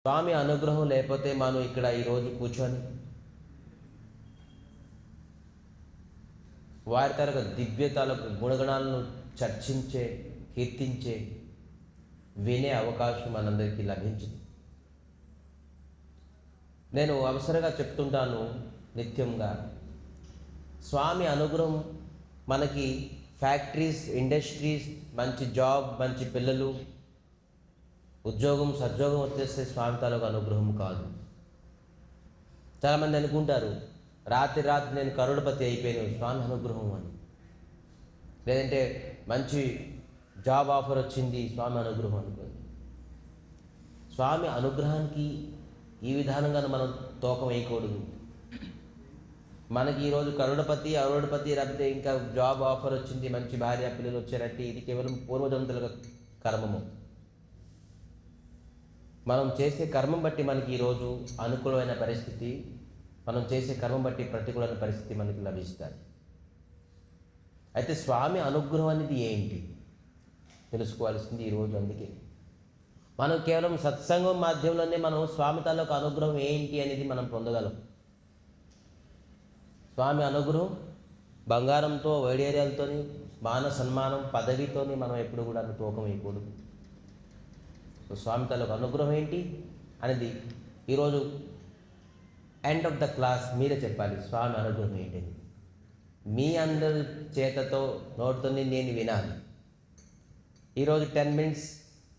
స్వామి అనుగ్రహం లేకపోతే మనం ఇక్కడ ఈరోజు కూర్చొని వారి తరగ దివ్యతలకు గుణగణాలను చర్చించే, కీర్తించే, వినే అవకాశం మనందరికీ లభించింది. నేను అవసరంగా చెప్తుంటాను నిత్యంగా, స్వామి అనుగ్రహం మనకి ఫ్యాక్టరీస్, ఇండస్ట్రీస్, మంచి జాబ్, మంచి పిల్లలు, ఉద్యోగం, సద్యోగం వచ్చేస్తే స్వామి తాలూకు అనుగ్రహం కాదు. చాలామంది అనుకుంటారు రాత్రి నేను కరోడపతి అయిపోయాను స్వామి అనుగ్రహం అని, లేదంటే మంచి జాబ్ ఆఫర్ వచ్చింది స్వామి అనుగ్రహం అనుకోండి. స్వామి అనుగ్రహానికి ఈ విధానంగా మనం తోకం వేయకూడదు. మనకి ఈరోజు కరోడపతి, అరోడపతి, లేకపోతే ఇంకా జాబ్ ఆఫర్ వచ్చింది, మంచి భార్య పిల్లలు వచ్చారంటే ఇది కేవలం పూర్వజంతుల కర్మము. మనం చేసే కర్మం బట్టి మనకి ఈరోజు అనుకూలమైన పరిస్థితి, మనం చేసే కర్మం బట్టి ప్రతికూలమైన పరిస్థితి మనకి లభిస్తుంది. అయితే స్వామి అనుగ్రహం అనేది ఏంటి తెలుసుకోవాల్సింది ఈరోజు. అందుకే మనం కేవలం సత్సంగం మాధ్యమంలోనే మనం స్వామి తాలూకు అనుగ్రహం ఏంటి అనేది మనం పొందగలం. స్వామి అనుగ్రహం బంగారంతో, వైడేర్యాలతో, మాన సన్మానం, పదవితోని మనం ఎప్పుడు కూడా తూకం వేయకూడదు. స్వామి తాలూకు అనుగ్రహం ఏంటి అనేది ఈరోజు ఎండ్ ఆఫ్ ద క్లాస్ మీరే చెప్పాలి. స్వామి అనుగ్రహం ఏంటని మీ అందరి చేతతో నోటితోని నేను వినాలి. ఈరోజు 10 minutes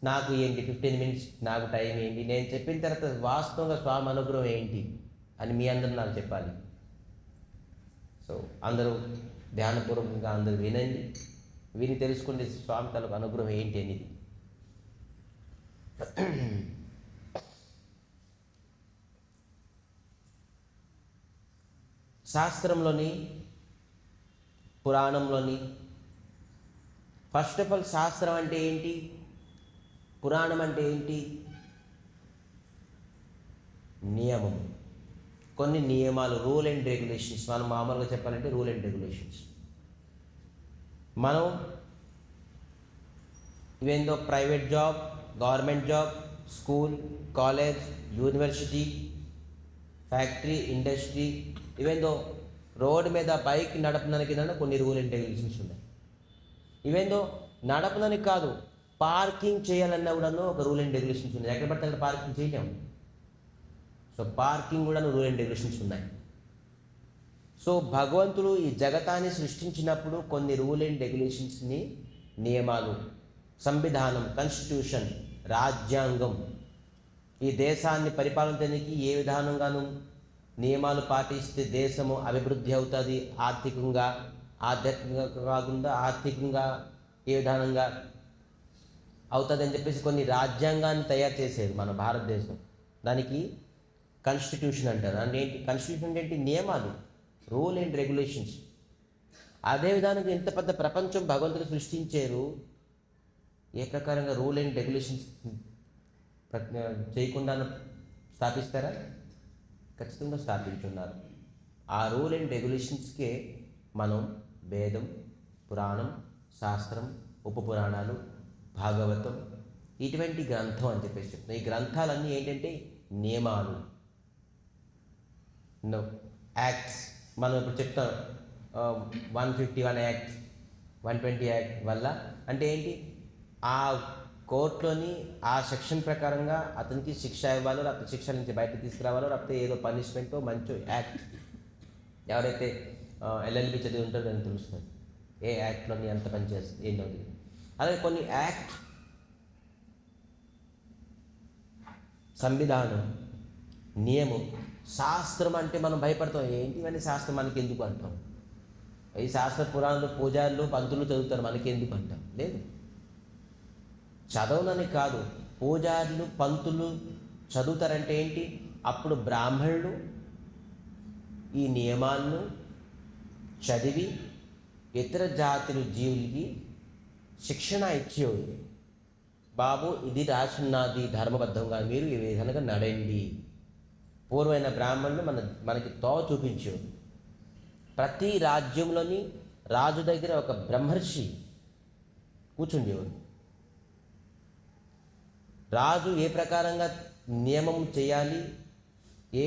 నాకు ఏంటి, 15 minutes నాకు టైం ఏంటి, నేను చెప్పిన తర్వాత వాస్తవంగా స్వామి అనుగ్రహం ఏంటి అని మీ అందరూ నాకు చెప్పాలి. సో అందరూ ధ్యానపూర్వకంగా అందరూ వినండి, విని తెలుసుకోండి స్వామి తాలూకు అనుగ్రహం ఏంటి అనేది. శాస్త్రంలోని, పురాణంలోని, ఫస్ట్ ఆఫ్ ఆల్ శాస్త్రం అంటే ఏంటి, పురాణం అంటే ఏంటి? నియమం, కొన్ని నియమాలు, రూల్ అండ్ రెగ్యులేషన్స్. మనం మామూలుగా చెప్పాలంటే రూల్ అండ్ రెగ్యులేషన్స్. మనం ఇవేందో private job, government job, school, college, university, factory, industry, ఇవేందో రోడ్డు మీద బైక్ నడపడానికి కొన్ని రూల్ అండ్ రెగ్యులేషన్స్ ఉన్నాయి. ఇవేందో నడపడానికి కాదు, పార్కింగ్ చేయాలన్నా కూడాను ఒక రూల్ అండ్ రెగ్యులేషన్స్ ఉన్నాయి. ఎక్కడ పడితే అక్కడ పార్కింగ్ చేయలేము. సో పార్కింగ్ కూడా రూల్ అండ్ రెగ్యులేషన్స్ ఉన్నాయి. సో భగవంతుడు ఈ జగతాన్ని సృష్టించినప్పుడు కొన్ని రూల్ అండ్ రెగ్యులేషన్స్ని, నియమాలు, సంవిధానం, కాన్స్టిట్యూషన్, రాజ్యాంగం, ఈ దేశాన్ని పరిపాలించడానికి ఏ విధానంగానూ నియమాలు పాటిస్తే దేశము అభివృద్ధి అవుతుంది, ఆర్థికంగా, ఆధ్యాత్మికంగా కాకుండా ఆర్థికంగా ఏ విధానంగా అవుతుంది అని చెప్పేసి కొన్ని రాజ్యాంగాన్ని తయారు చేసేది మన భారతదేశం. దానికి కాన్స్టిట్యూషన్ అంటారు. అంటే ఏంటి కాన్స్టిట్యూషన్ అంటే ఏంటి? నియమాలు, రూల్ అండ్ రెగ్యులేషన్స్. అదే విధానంగా ఇంత పెద్ద ప్రపంచం భగవంతుడు సృష్టించారు, ఏ ప్రకారంగా రూల్ అండ్ రెగ్యులేషన్స్ చేయకుండా స్థాపిస్తారా? ఖచ్చితంగా స్థాపించున్నారు. ఆ రూల్ అండ్ రెగ్యులేషన్స్కే మనం వేదం, పురాణం, శాస్త్రం, ఉపపురాణాలు, భాగవతం, ఇటువంటి గ్రంథం అని చెప్పేసి చెప్తున్నాం. ఈ గ్రంథాలన్నీ ఏంటంటే నియమాలు, యాక్ట్స్. మనం ఇప్పుడు చెప్తాం 151 యాక్ట్, 120 యాక్ట్ వల్ల అంటే ఏంటి, ఆ కోర్టులోని ఆ సెక్షన్ ప్రకారంగా అతనికి శిక్ష ఇవ్వాలో, లేకపోతే శిక్ష నుంచి బయట తీసుకురావాలో, లేకపోతే ఏదో పనిష్మెంటో మంచో యాక్ట్. ఎవరైతే LLB చదివి ఉంటారో అని తెలుస్తుంది ఏ యాక్ట్లోని ఎంత పని చేస్తుంది ఏంటో. అలాగే కొన్ని యాక్ట్, సంవిధానం, నియమం, శాస్త్రం. అంటే మనం భయపడతాం, ఏంటి ఇవన్నీ శాస్త్రం మనకి ఎందుకు అంటాం. ఈ శాస్త్ర పురాణాలు పూజారులు, పంతులు చదువుతారు, మనకి ఎందుకు అంటాం. లేదు, చదవనని కాదు, పూజారులు, పంతులు చదువుతారంటే ఏంటి, అప్పుడు బ్రాహ్మణులు ఈ నియమాలను చదివి ఇతర జాతుల జీవులకి శిక్షణ ఇచ్చేవాడు. బాబు ఇది రాసున్నది ధర్మబద్ధంగా, మీరు ఈ విధంగా నడండి. పూర్వమైన బ్రాహ్మణులు మనకి తోవ చూపించేవాడు. ప్రతి రాజ్యంలోని రాజు దగ్గర ఒక బ్రహ్మర్షి కూర్చుండేవాడు. రాజు ఏ ప్రకారంగా నియమం చేయాలి,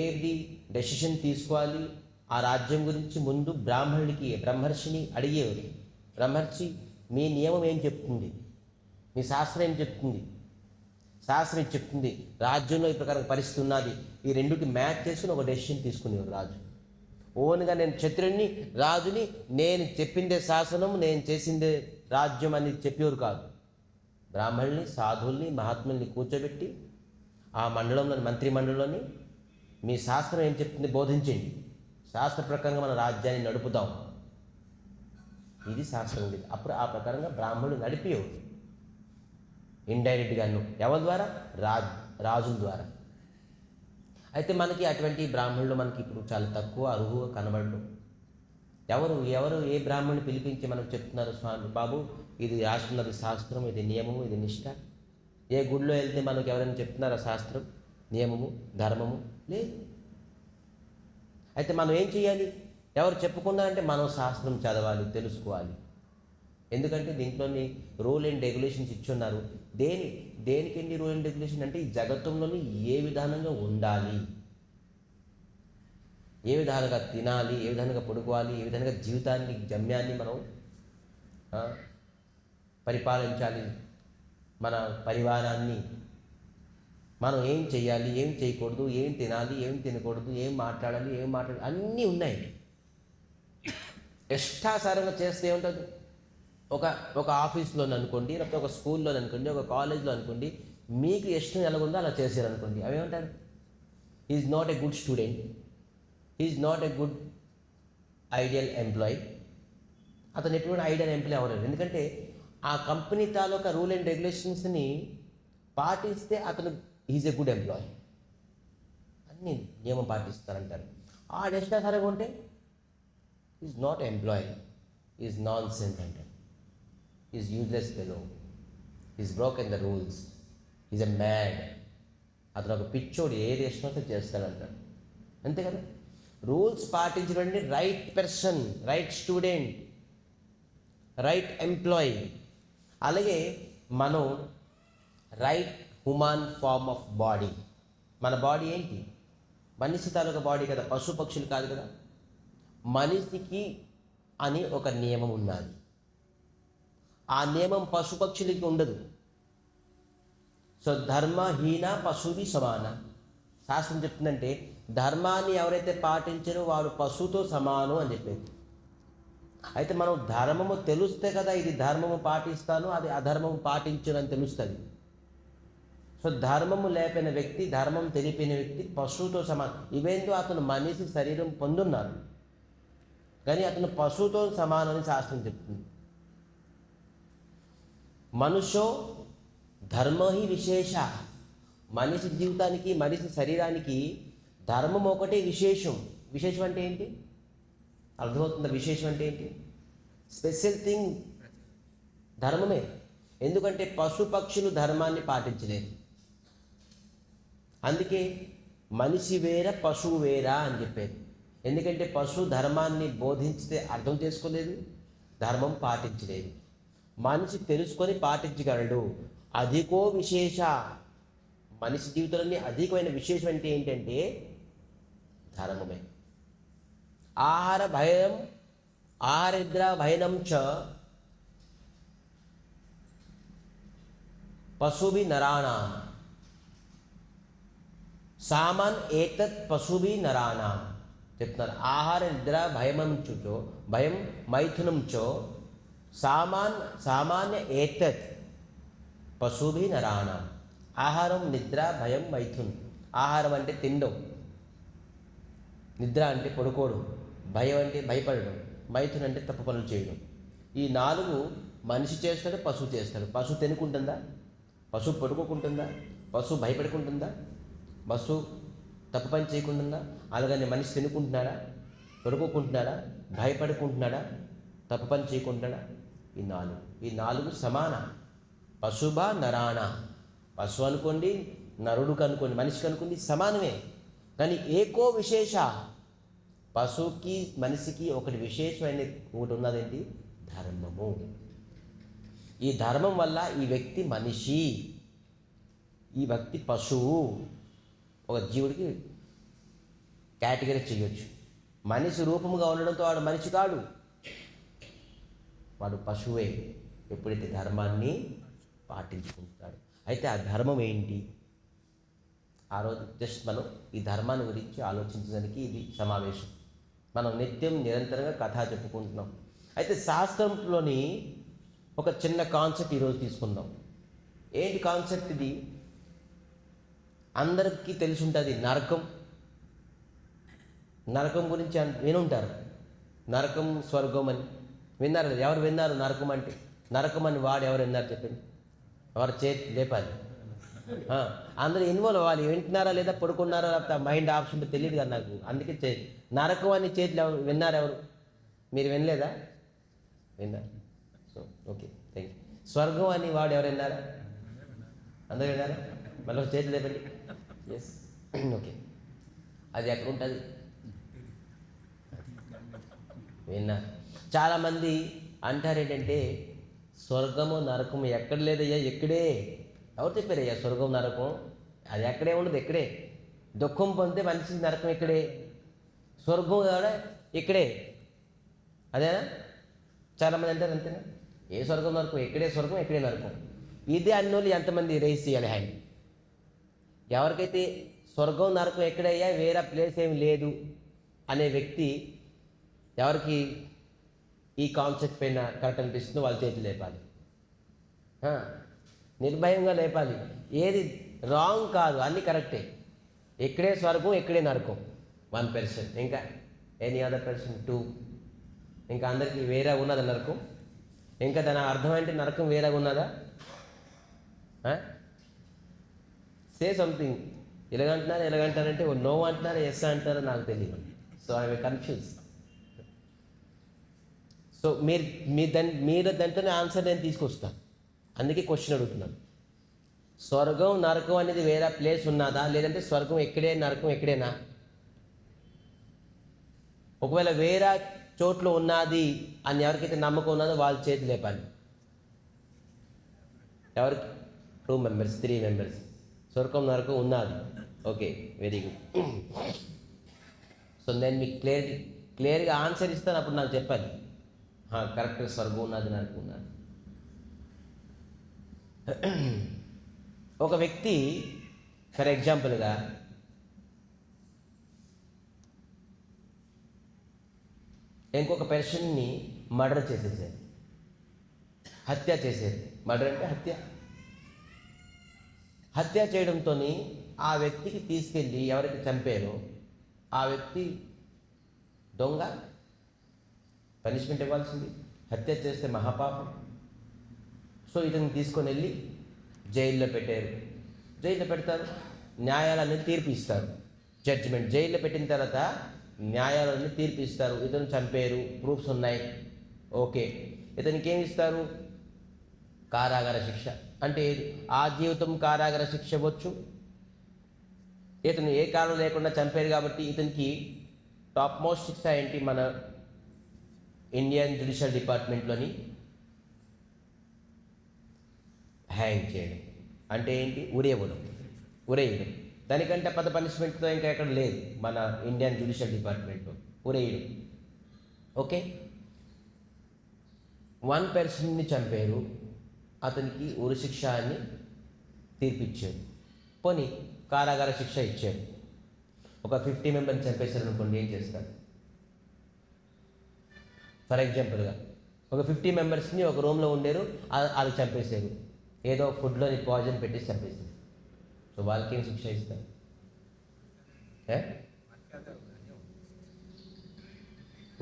ఏది డెసిషన్ తీసుకోవాలి, ఆ రాజ్యం గురించి ముందు బ్రహ్మర్షిని అడిగేవారు. బ్రహ్మర్షి, మీ నియమం ఏం చెప్తుంది, మీ శాస్త్రం ఏం చెప్తుంది, శాస్త్రం ఏం చెప్తుంది, రాజ్యంలో ఈ ప్రకారం పరిస్థితి ఉన్నది, ఈ రెండుకి మ్యాచ్ చేసుకుని ఒక డెసిషన్ తీసుకునేవారు రాజు. ఓన్గా నేను క్షత్రుడిని, రాజుని, నేను చెప్పిందే శాసనం, నేను చేసిందే రాజ్యం అని చెప్పేవారు కాదు. బ్రాహ్మణుల్ని, సాధువుల్ని, మహాత్ముల్ని కూర్చోబెట్టి ఆ మండలంలోని మంత్రి మండలంలోని మీ శాస్త్రం ఏం చెప్తుంది బోధించండి, శాస్త్ర ప్రకారంగా మన రాజ్యాన్ని నడుపుదాం, ఇది శాస్త్రం ఉండేది. అప్పుడు ఆ ప్రకారంగా బ్రాహ్మణులు నడిపేవారు ఇండైరెక్ట్గాను. ఎవరి ద్వారా? రాజుల ద్వారా. అయితే మనకి అటువంటి బ్రాహ్మణులు మనకి ఇప్పుడు చాలా తక్కువ, అరువుగా కనబడరు. ఎవరు ఏ బ్రాహ్మణుని పిలిపించి మనకు చెప్తున్నారు, స్వామి బాబు ఇది రాస్తున్నది శాస్త్రం, ఇది నియమము, ఇది నిష్ట. ఏ గుడిలో వెళ్తే మనకు ఎవరైనా చెప్తున్నారా శాస్త్రం, నియమము, ధర్మము? లేదు. అయితే మనం ఏం చేయాలి? ఎవరు చెప్పుకున్నారంటే మనం శాస్త్రం చదవాలి, తెలుసుకోవాలి. ఎందుకంటే దీంట్లోని రూల్ అండ్ రెగ్యులేషన్స్ ఇచ్చున్నారు. దేనికండి రూల్ అండ్ రెగ్యులేషన్ అంటే ఈ జగత్తులోని ఏ విధానంగా ఉండాలి, ఏ విధాలుగా తినాలి, ఏ విధంగా పడుకోవాలి, ఏ విధంగా జీవితాన్ని గమ్యాన్ని మనం పరిపాలించాలి, మన పరివారాన్ని మనం ఏం చేయాలి, ఏం చేయకూడదు, ఏం తినాలి, ఏం తినకూడదు, ఏం మాట్లాడాలి, అన్నీ ఉన్నాయి. ఇష్టాసారంగా చేస్తే ఏముంటుంది? ఒక ఆఫీస్లో అనుకోండి, లేకపోతే ఒక స్కూల్లో అనుకోండి, ఒక కాలేజ్లో అనుకోండి, మీకు ఇష్టం ఎలాగుందో అలా చేశారనుకోండి, అవేమంటారు? Is not a good student, is not a good ideal employee. అతను ఎటువంటి ఐడియల్ ఎంప్లాయీ అవ్వలేదు. ఎందుకంటే ఆ కంపెనీ తాలూకా రూల్ అండ్ రెగ్యులేషన్స్ని పాటిస్తే అతను ఈజ్ ఎ గుడ్ ఎంప్లాయీ, అన్ని నియమం పాటిస్తారంటారు. ఆ ఇష్టాసారంగా ఉంటే is not employee, is nonsense అంటారు, is useless fellow, is broken the rules, is a mad. అతను ఒక పిచ్చోడు, ఏది ఇష్టమైతే చేస్తాడంటాడు. అంతే కదా? రూల్స్ పాటించడండి right person, right student, right employee. అలాగే మనం right human form of body. మన బాడీ ఏంటి? మనిషి తాలూకా బాడీ కదా, పశు పక్షులు కాదు కదా. మనిషికి అని ఒక నియమం ఉన్నది. ఆ నియమం పశుపక్షులకి ఉండదు. సో ధర్మహీన పశువి సమాన. శాస్త్రం చెప్తుందంటే ధర్మాన్ని ఎవరైతే పాటించారో వారు పశువుతో సమానం అని చెప్పేది. అయితే మనం ధర్మము తెలుస్తే కదా ఇది ధర్మము పాటిస్తాను, అది అధర్మము పాటించను అని తెలుస్తుంది. సో ధర్మము లేపిన వ్యక్తి, ధర్మం తెలిపిన వ్యక్తి పశువుతో సమానం. ఇవేంటో అతను మనిషి శరీరం పొందున్నాడు, కానీ అతను పశువుతో సమానమని శాస్త్రం చెప్తుంది. మనుష్యో ధర్మహి విశేష. మనిషి జీవితానికి, మనిషి శరీరానికి ధర్మం ఒకటే విశేషం. విశేషం అంటే ఏంటి? అర్థమవుతుందా? విశేషం అంటే ఏంటి? స్పెషల్ థింగ్ ధర్మమే. ఎందుకంటే పశుపక్షులు ధర్మాన్ని పాటించలేదు. అందుకే మనిషి వేర పశువు వేరా అని చెప్పారు. ఎందుకంటే పశువు ధర్మాన్ని బోధించితే అర్థం చేసుకోలేదు, ధర్మం పాటించలేదు. మనిషి తెలుసుకొని పాటించగలడు. అధికో విశేష. మనిషి జీవితంలోని అధికమైన విశేషం అంటే ఏంటంటే ధర్మమే. ఆహారనిద్ర భయనం చ పశుభి నరాణాం సామాన్ ఏతత్ పశుభి నరాణాం చెప్తున్నారు. ఆహార నిద్ర భయం మైథునం చో సామాన్య ఏతత్ పశుభి నరాణాం. ఆహారం, నిద్ర, భయం, మైథున్. ఆహారం అంటే తినడం, నిద్ర అంటే పడుకోవడం, భయం అంటే భయపడడం, మైథున్ అంటే తప్పు పనులు చేయడం. ఈ 4 మనిషి చేస్తాడు, పశువు చేస్తాడు. పశువు తినుకుంటుందా? పశువు పడుకోకుంటుందా? పశువు భయపడుకుంటుందా? పశువు తప్పు పని చేయకుంటుందా? అలాగని మనిషి తినుకుంటున్నాడా? పడుకోకుంటున్నాడా? భయపడుకుంటున్నాడా? తప్పు పని చేయకుంటున్నాడా? ఈ నాలుగు సమాన. పశుభ నరాణ. పశువు అనుకోండి, నరుడుకు అనుకోండి, మనిషికి అనుకోండి, సమానమే. కానీ ఏకో విశేష. పశువుకి మనిషికి ఒకటి విశేషమైన ఒకటి ఉన్నదేంటి? ధర్మము. ఈ ధర్మం వల్ల ఈ వ్యక్తి మనిషి, ఈ వ్యక్తి పశువు. ఒక జీవుడికి కేటగిరీ చేయొచ్చు. మనిషి రూపముగా ఉండడంతో వాడు మనిషి కాడు, వాడు పశువే, ఎప్పుడైతే ధర్మాన్ని పాటించుకుంటాడు. అయితే ఆ ధర్మం ఏంటి? ఆ రోజు జస్ట్ మనం ఈ ధర్మాన్ని గురించి ఆలోచించడానికి ఇది సమావేశం. మనం నిత్యం నిరంతరంగా కథ చెప్పుకుంటున్నాం. అయితే శాస్త్రంలోని ఒక చిన్న కాన్సెప్ట్ ఈరోజు తీసుకుందాం. ఏంటి కాన్సెప్ట్ ఇది? అందరికీ తెలిసి ఉంటుంది, నరకం. నరకం గురించి వినుంటారు, నరకం స్వర్గం అని విన్నారు. ఎవరు విన్నారు నరకం అంటే? నరకం అని వాడు ఎవరు విన్నారు చెప్పండి? ఎవరు చేతి లేపాలి. అందరూ ఇన్వాల్వ్ అవ్వాలి. వింటున్నారా లేదా, పడుకున్నారా, లేకపోతే మైండ్ ఆప్షన్ తెలియదు కదా నాకు. అందుకే నరకం అని చేతులు ఎవరు విన్నారు? ఎవరు? మీరు వినలేదా? విన్నారు. So okay, thank you. స్వర్గం అని వాడు ఎవరు విన్నారా? అందరూ విన్నారా? మళ్ళీ చేతులు లేపండి. Yes, okay. అది ఎక్కడ ఉంటుంది? విన్నా. చాలామంది అంటారు ఏంటంటే స్వర్గము నరకము ఎక్కడ లేదయ్యా, ఎక్కడే. ఎవరు చెప్పారయ్యా స్వర్గం నరకం? అది ఎక్కడే ఉండదు, ఎక్కడే. దుఃఖం పొందితే మనిషి నరకం ఇక్కడే, స్వర్గం కూడా ఇక్కడే. అదేనా? చాలామంది అంటారు అంతేనా? ఏ స్వర్గం నరకం? ఎక్కడే స్వర్గం, ఎక్కడే నరకం. ఇదే అన్నోళ్ళు ఎంతమంది రైస్ చేయాలి హ్యాండ్? ఎవరికైతే స్వర్గం నరకం ఎక్కడయ్యా, వేరే ప్లేస్ ఏమి లేదు అనే వ్యక్తి ఎవరికి ఈ కాన్సెప్ట్ పైన కరెక్ట్ అనిపిస్తుందో వాళ్ళ చేతులు లేపాలి. నిర్భయంగా లేపాలి. ఏది రాంగ్ కాదు, అన్నీ కరెక్టే. ఎక్కడే స్వర్గం, ఎక్కడే నరకం 1%. ఇంకా ఎనీ అదర్ పర్సన్ 2. ఇంకా అందరికీ వేరే ఉన్నదా నరకం? ఇంకా దాని అర్థం అంటే నరకం వేరే ఉన్నదా? Say something. ఎలాగంటున్నారు, ఎలాగంటారంటే నో అంటున్నారు, ఎస్ అంటారో నాకు తెలియదు. So I confuse. సో మీరు దాంట్లోనే ఆన్సర్ నేను తీసుకొస్తాను. అందుకే క్వశ్చన్ అడుగుతున్నాను. స్వర్గం నరకం అనేది వేరే ప్లేస్ ఉన్నదా, లేదంటే స్వర్గం ఎక్కడే నరకం ఎక్కడేనా? ఒకవేళ వేరే చోట్ల ఉన్నది అని ఎవరికైతే నమ్మకం ఉన్నదో వాళ్ళ చేతి లేపాలి. ఎవరికి? 2 members, 3 members. స్వర్గం నరకం ఉన్నది. Okay, very good. సో నేను మీకు క్లియర్గా ఆన్సర్ ఇస్తాను, అప్పుడు నాకు చెప్పాలి కరెక్ట్గా స్వర్గం ఉన్నది, నరకం ఉన్నది. ఒక వ్యక్తి ఫర్ ఎగ్జాంపుల్గా ఇంకొక పర్సన్ని మర్డర్ చేసేసారు, హత్య చేసేది. మర్డర్ అంటే హత్య చేయడంతో ఆ వ్యక్తికి తీసుకెళ్ళి ఎవరికి చంపారో ఆ వ్యక్తి దొంగ, పనిష్మెంట్ ఇవ్వాల్సింది. హత్య చేస్తే మహాపాపం. సో ఇతన్ని తీసుకొని వెళ్ళి జైల్లో పెట్టారు. జైల్లో పెడతారు, న్యాయాలన్నీ తీర్పు ఇస్తారు. జడ్జిమెంట్ జైల్లో పెట్టిన తర్వాత న్యాయాలన్నీ తీర్పు ఇస్తారు. ఇతను చంపారు, ప్రూఫ్స్ ఉన్నాయి, ఓకే. ఇతనికి ఏమి ఇస్తారు? కారాగార శిక్ష. అంటే ఆ జీవితం కారాగార శిక్ష ఇవ్వచ్చు. ఇతను ఏ కారణం లేకుండా చంపారు కాబట్టి ఇతనికి టాప్ మోస్ట్ శిక్ష ఏంటి? మన ఇండియన్ జ్యుడిషియల్ డిపార్ట్మెంట్లోని హ్యాంగ్ చేయడం. అంటే ఏంటి? ఉరేయడం. దానికంటే పెద్ద పనిష్మెంట్తో ఇంకా ఎక్కడ లేదు మన ఇండియన్ జ్యుడిషియల్ డిపార్ట్మెంట్లో, ఉరేయడం. ఓకే, 1 పర్సన్ని చంపారు, అతనికి ఉరి శిక్ష అని తీర్పిచ్చారు. పోనీ కారాగార శిక్ష ఇచ్చారు. ఒక 50 మెంబర్ని చంపేశారు అనుకోండి, ఏం చేస్తారు? ఫర్ ఎగ్జాంపుల్గా ఒక 50 మెంబర్స్ని ఒక రూమ్లో ఉండేరు, అది చంపేశారు. ఏదో ఫుడ్లోని పాయిజన్ పెట్టేసి చంపేశారు. సో వాళ్ళకి ఏం శిక్ష ఇస్తారు?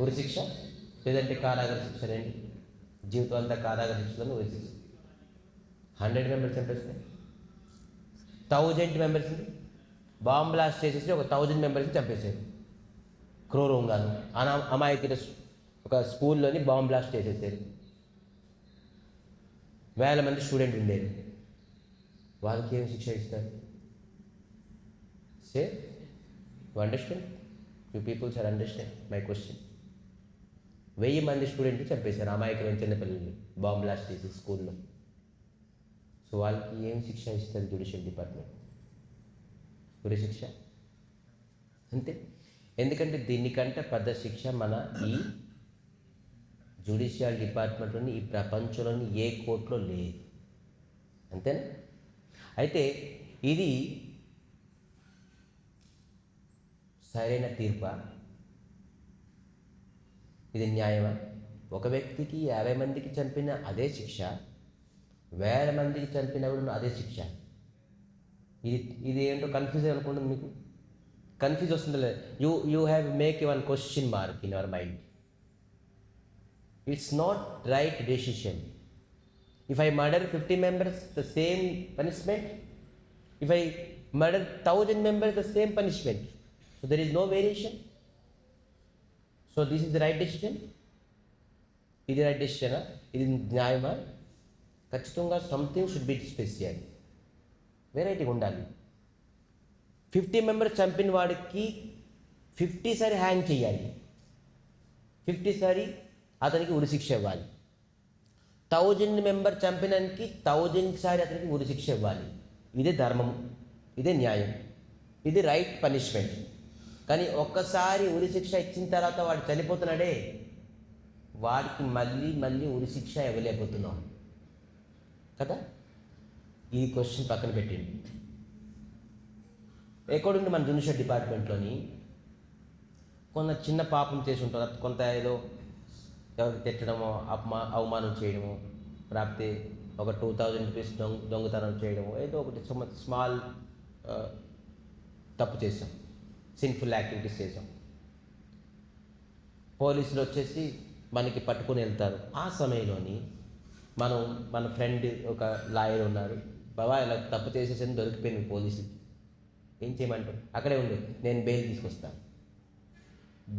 ఉరి శిక్ష, లేదంటే కారాగార శిక్ష. రండి, జీవితం అంతా కారాగార శిక్షలో ఉరి శిక్ష. 100 మెంబర్స్ చంపేస్తే 1000 మెంబర్స్ని బాంబ్ బ్లాస్ట్ చేసేసి ఒక 1000 మెంబర్స్ని చంపేశారు క్రూరంగాను. అమాయకుల ఒక స్కూల్లోని బాంబ్ బ్లాస్ట్ చేసేసారు. 1000 మంది స్టూడెంట్ ఉండేది. వాళ్ళకి ఏం శిక్ష ఇస్తారు? Say you understand? You peoples are understand my question. 1000 మంది స్టూడెంట్ని చంపేశారు, అమాయకులైన చిన్నపిల్లల్ని బాంబ్ బ్లాస్ట్ చేసి స్కూల్లో. సో వాళ్ళకి ఏం శిక్ష ఇస్తుంది జ్యుడిషియల్ డిపార్ట్మెంట్? ఉరిశిక్ష అంతే. ఎందుకంటే దీనికంటే పెద్ద శిక్ష మన ఈ జ్యుడిషియల్ డిపార్ట్మెంట్లోని ఈ ప్రపంచంలోని ఏ కోర్టులో లేదు. అంతేనా? అయితే ఇది సరైన తీర్పా? ఇది న్యాయమా? ఒక వ్యక్తికి 50 మందికి చంపిన అదే శిక్ష, 1000 మందికి చంపిన కూడా అదే శిక్ష. ఇది ఏంటో కన్ఫ్యూజ్ అనుకుంటుంది. మీకు కన్ఫ్యూజ్ వస్తుందో లేదు? You have make one question mark in your mind. It's not right decision. If I murder 50 members, the same punishment. If I murder 1000 members, the same punishment. So there is no variation. So this is the right decision. ఇది right డెసిషనా? ఇది న్యాయమా? ఖచ్చితంగా something should be special, వెరైటీగా ఉండాలి. 50 members చంపిన వాడికి 50 సారి hang చేయాలి, 50 సారి అతనికి ఉరిశిక్ష ఇవ్వాలి. 1000 members చంపినానికి 1000 సారి అతనికి ఉరిశిక్ష ఇవ్వాలి. ఇదే ధర్మం, ఇదే న్యాయం, ఇది రైట్ పనిష్మెంట్. కానీ ఒక్కసారి ఉరిశిక్ష ఇచ్చిన తర్వాత వాడు చనిపోతున్నాడే, వాడికి మళ్ళీ మళ్ళీ ఉరిశిక్ష ఇవ్వలేకపోతున్నాం కదా. ఈ క్వశ్చన్ పక్కన పెట్టండి. అకార్డింగ్ మన జ్యుడిషియల్ డిపార్ట్మెంట్లోని కొంత చిన్న పాపం చేసి ఉంటారు, కొంత ఏదో ఎవరికి తిట్టడమో అవమానం చేయడమో, లేకపోతే ఒక 2000 rupees దొంగతనం చేయడమో, ఏదో ఒకటి స్మాల్ తప్పు చేసాం, సిన్ఫుల్ యాక్టివిటీస్ చేసాం. పోలీసులు వచ్చేసి మనకి పట్టుకొని వెళ్తారు. ఆ సమయంలోని మన ఫ్రెండ్ ఒక లాయర్ ఉన్నారు, బాబా ఇలా తప్పు చేసేసని దొరికిపోయింది పోలీసులకి, ఏం చేయమంటారు? అక్కడే ఉండు, నేను బెయిల్ తీసుకొస్తాను.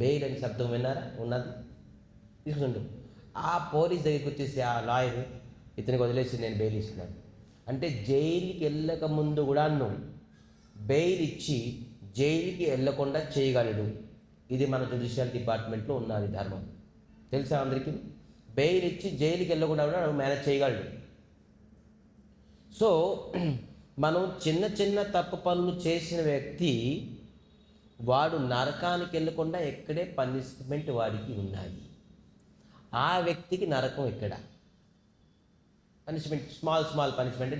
బెయిల్ అని శబ్దం విన్నారా? ఉన్నది, తీసుకుంటు. ఆ పోలీస్ దగ్గరికి వచ్చేసి ఆ లాయర్ ఇతనికి వదిలేసి నేను బెయిల్ ఇస్తున్నాను అంటే, జైలుకి వెళ్ళక ముందు కూడా నువ్వు బెయిల్ ఇచ్చి జైలుకి వెళ్ళకుండా చేయగలడు. ఇది మన జ్యుడిషియల్ డిపార్ట్మెంట్లో ఉన్నది ధర్మం. తెలుసా అందరికీ? బెయిల్ ఇచ్చి జైలుకి వెళ్ళకుండా కూడా మేనేజ్ చేయగలడు. సో మనం చిన్న చిన్న తప్పు పనులు చేసిన వ్యక్తి వాడు నరకానికి వెళ్ళకుండా ఎక్కడే పనిష్మెంట్ వాడికి ఉన్నది. ఆ వ్యక్తికి నరకం ఎక్కడ? Punishment, small punishment.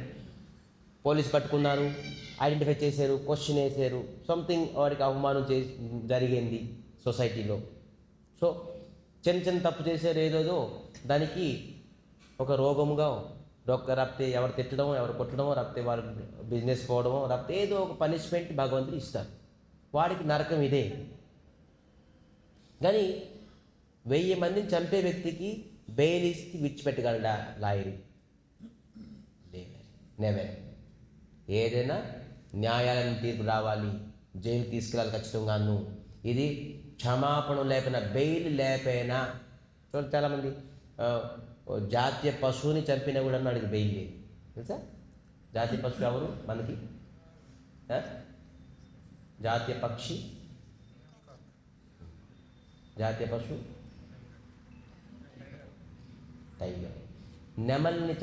పోలీసు పట్టుకున్నారు, ఐడెంటిఫై చేశారు, క్వశ్చన్ వేసారు, సంథింగ్ వాడికి అవమానం జరిగింది సొసైటీలో. సో చిన్న తప్పు చేశారు ఏదోదో, దానికి ఒక రోగముగా లేకపోతే ఎవరు తిట్టడమో, ఎవరు కొట్టడమో, లేకపోతే వాళ్ళ బిజినెస్ పోవడమో, లేకపోతే ఏదో ఒక పనిష్మెంట్ భగవంతుడు ఇస్తారు. వాడికి నరకం ఇదే. కానీ 1000 మందిని చంపే వ్యక్తికి బెయిల్ ఇస్తే విడిచిపెట్టగలడా లాయరు? నెవర్. ఏదైనా న్యాయాలను తీర్పు రావాలి, జైలు తీసుకెళ్ళాలి ఖచ్చితంగాను. ఇది క్షమాపణ లేకపోయినా, బెయిల్ లేకపోయినా. చూడండి, చాలామంది జాతీయ పశువుని చంపినా కూడా అడిగి బెయిల్ లేదు. తెలుసా? జాతీయ పశువు ఎవరు మనకి? జాతీయ పక్షి, జాతీయ పశువు టైగర్. నెమల్ని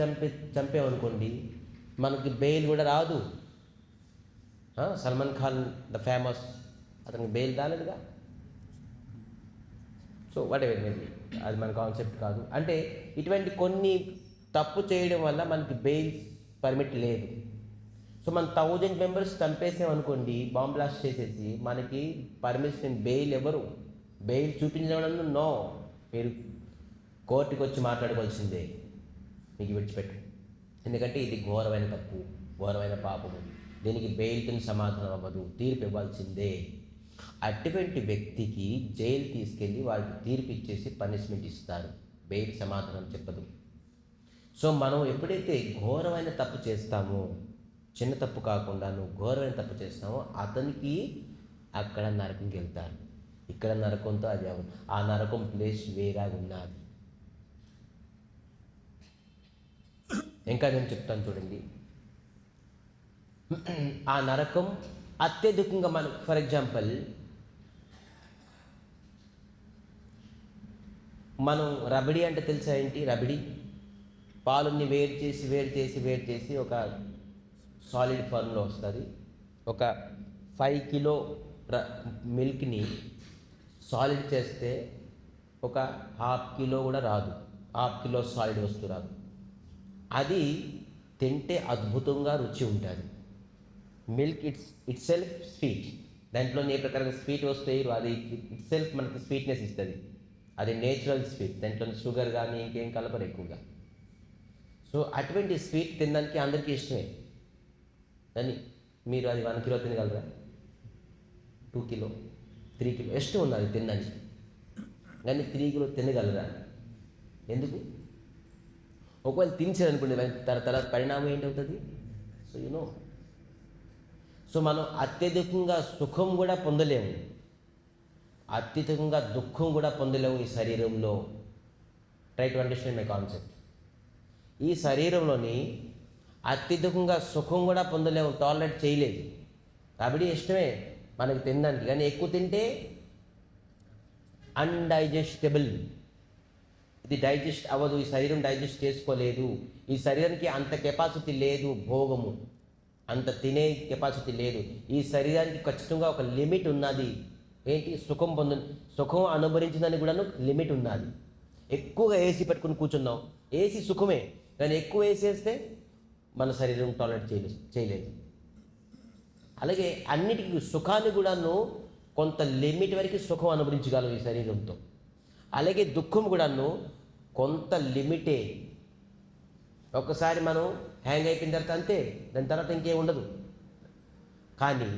చంపామనుకోండి, మనకి బెయిల్ కూడా రాదు. సల్మాన్ ఖాన్ ద ఫేమస్, అతనికి బెయిల్ రాలేదుగా. సో వాట్ ఎవర్ మేబీ, అది మన కాన్సెప్ట్ కాదు. అంటే ఇటువంటి కొన్ని తప్పు చేయడం వల్ల మనకి బెయిల్ పర్మిట్ లేదు. సో మన 1000 members చంపేసామనుకోండి, బాంబ్ బ్లాస్ట్ చేసేసి, మనకి పర్మిషన్ బెయిల్ ఎవరు? బెయిల్ చూపించడం నో, మీరు కోర్టుకి వచ్చి మాట్లాడుకోవాల్సిందే, మీకు విడిచిపెట్టు. ఎందుకంటే ఇది ఘోరమైన తప్పు, ఘోరమైన పాపము. దీనికి బెయిల్తో సమాధానం అవ్వదు, తీర్పు ఇవ్వాల్సిందే. అటువంటి వ్యక్తికి జైలు తీసుకెళ్ళి వాళ్ళకి తీర్పు ఇచ్చేసి పనిష్మెంట్ ఇస్తారు, బెయిల్ సమాధానం చెప్పదు. సో మనం ఎప్పుడైతే ఘోరమైన తప్పు చేస్తామో, చిన్న తప్పు కాకుండా నువ్వు ఘోరమైన తప్పు చేస్తామో, అతనికి అక్కడ నరకంకి వెళ్తారు. ఇక్కడ నరకంతో అది ఆ నరకం ప్లేస్ వేరేగా ఉన్నది. ఇంకా నేను చెప్తాను చూడండి. ఆ నరకం అత్యధికంగా ఫర్ ఎగ్జాంపుల్, మనం రబడి అంటే తెలుసా ఏంటి? రబడి పాలుని వేడి చేసి ఒక సాలిడ్ ఫార్మ్లో వస్తుంది, ఒక 5 కిలో మిల్క్ని సాలిడ్ చేస్తే ఒక ½ కిలో కూడా రాదు, ½ కిలో సాలిడ్ వస్తువు రాదు. అది తింటే అద్భుతంగా రుచి ఉంటుంది. మిల్క్ ఇట్ సెల్ఫ్ స్వీట్, దాంట్లోని ఏ ప్రకారంగా స్వీట్ వస్తాయి, అది ఇట్ సెల్ఫ్ మనకి స్వీట్నెస్ ఇస్తుంది. అది నేచురల్ స్వీట్, దాంట్లో షుగర్ కానీ ఇంకేం కలపరు ఎక్కువగా. సో అటువంటి స్వీట్ తినడానికి అందరికీ ఇష్టమే. కానీ మీరు అది 1 కిలో తినగలరా, 2 కిలో, 3 కిలో ఇష్టం ఉన్నది తినడానికి, కానీ 3 కిలో తినగలరా? ఎందుకు? ఒకవేళ తినేసారనుకోండి, తర్వాత పరిణామం ఏంటవుతుంది? సో సో మనం అత్యధికంగా సుఖం కూడా పొందలేము, అత్యధికంగా దుఃఖం కూడా పొందలేము ఈ శరీరంలో. Try to understand my concept. ఈ శరీరంలోని అత్యధికంగా సుఖం కూడా పొందలేము, టాలరేట్ చేయలేదు. కాబట్టి ఇష్టమే మనకి తినడానికి, కానీ ఎక్కువ తింటే అన్డైజెస్టబుల్, ఇది డైజెస్ట్ అవ్వదు, ఈ శరీరం డైజెస్ట్ చేసుకోలేదు, ఈ శరీరానికి అంత కెపాసిటీ లేదు, భోగము అంత తినే కెపాసిటీ లేదు. ఈ శరీరానికి ఖచ్చితంగా ఒక లిమిట్ ఉన్నది. ఏంటి? సుఖం అనుభవించిందని కూడాను లిమిట్ ఉన్నది. ఎక్కువగా ఏసీ పెట్టుకుని కూర్చున్నాం, ఏసీ సుఖమే, కానీ ఎక్కువ వేసేస్తే మన శరీరం టాలరేట్ చేయలేదు. అలాగే అన్నిటికీ సుఖాన్ని కూడాను కొంత లిమిట్ వరకు సుఖం అనుభవించగలం ఈ శరీరంతో. అలాగే దుఃఖం కూడాను కొంత లిమిటే. ఒక్కసారి మనం హ్యాంగ్ అయిపోయిన తర్వాత అంతే, దాని తర్వాత ఇంకేం ఉండదు. కానీ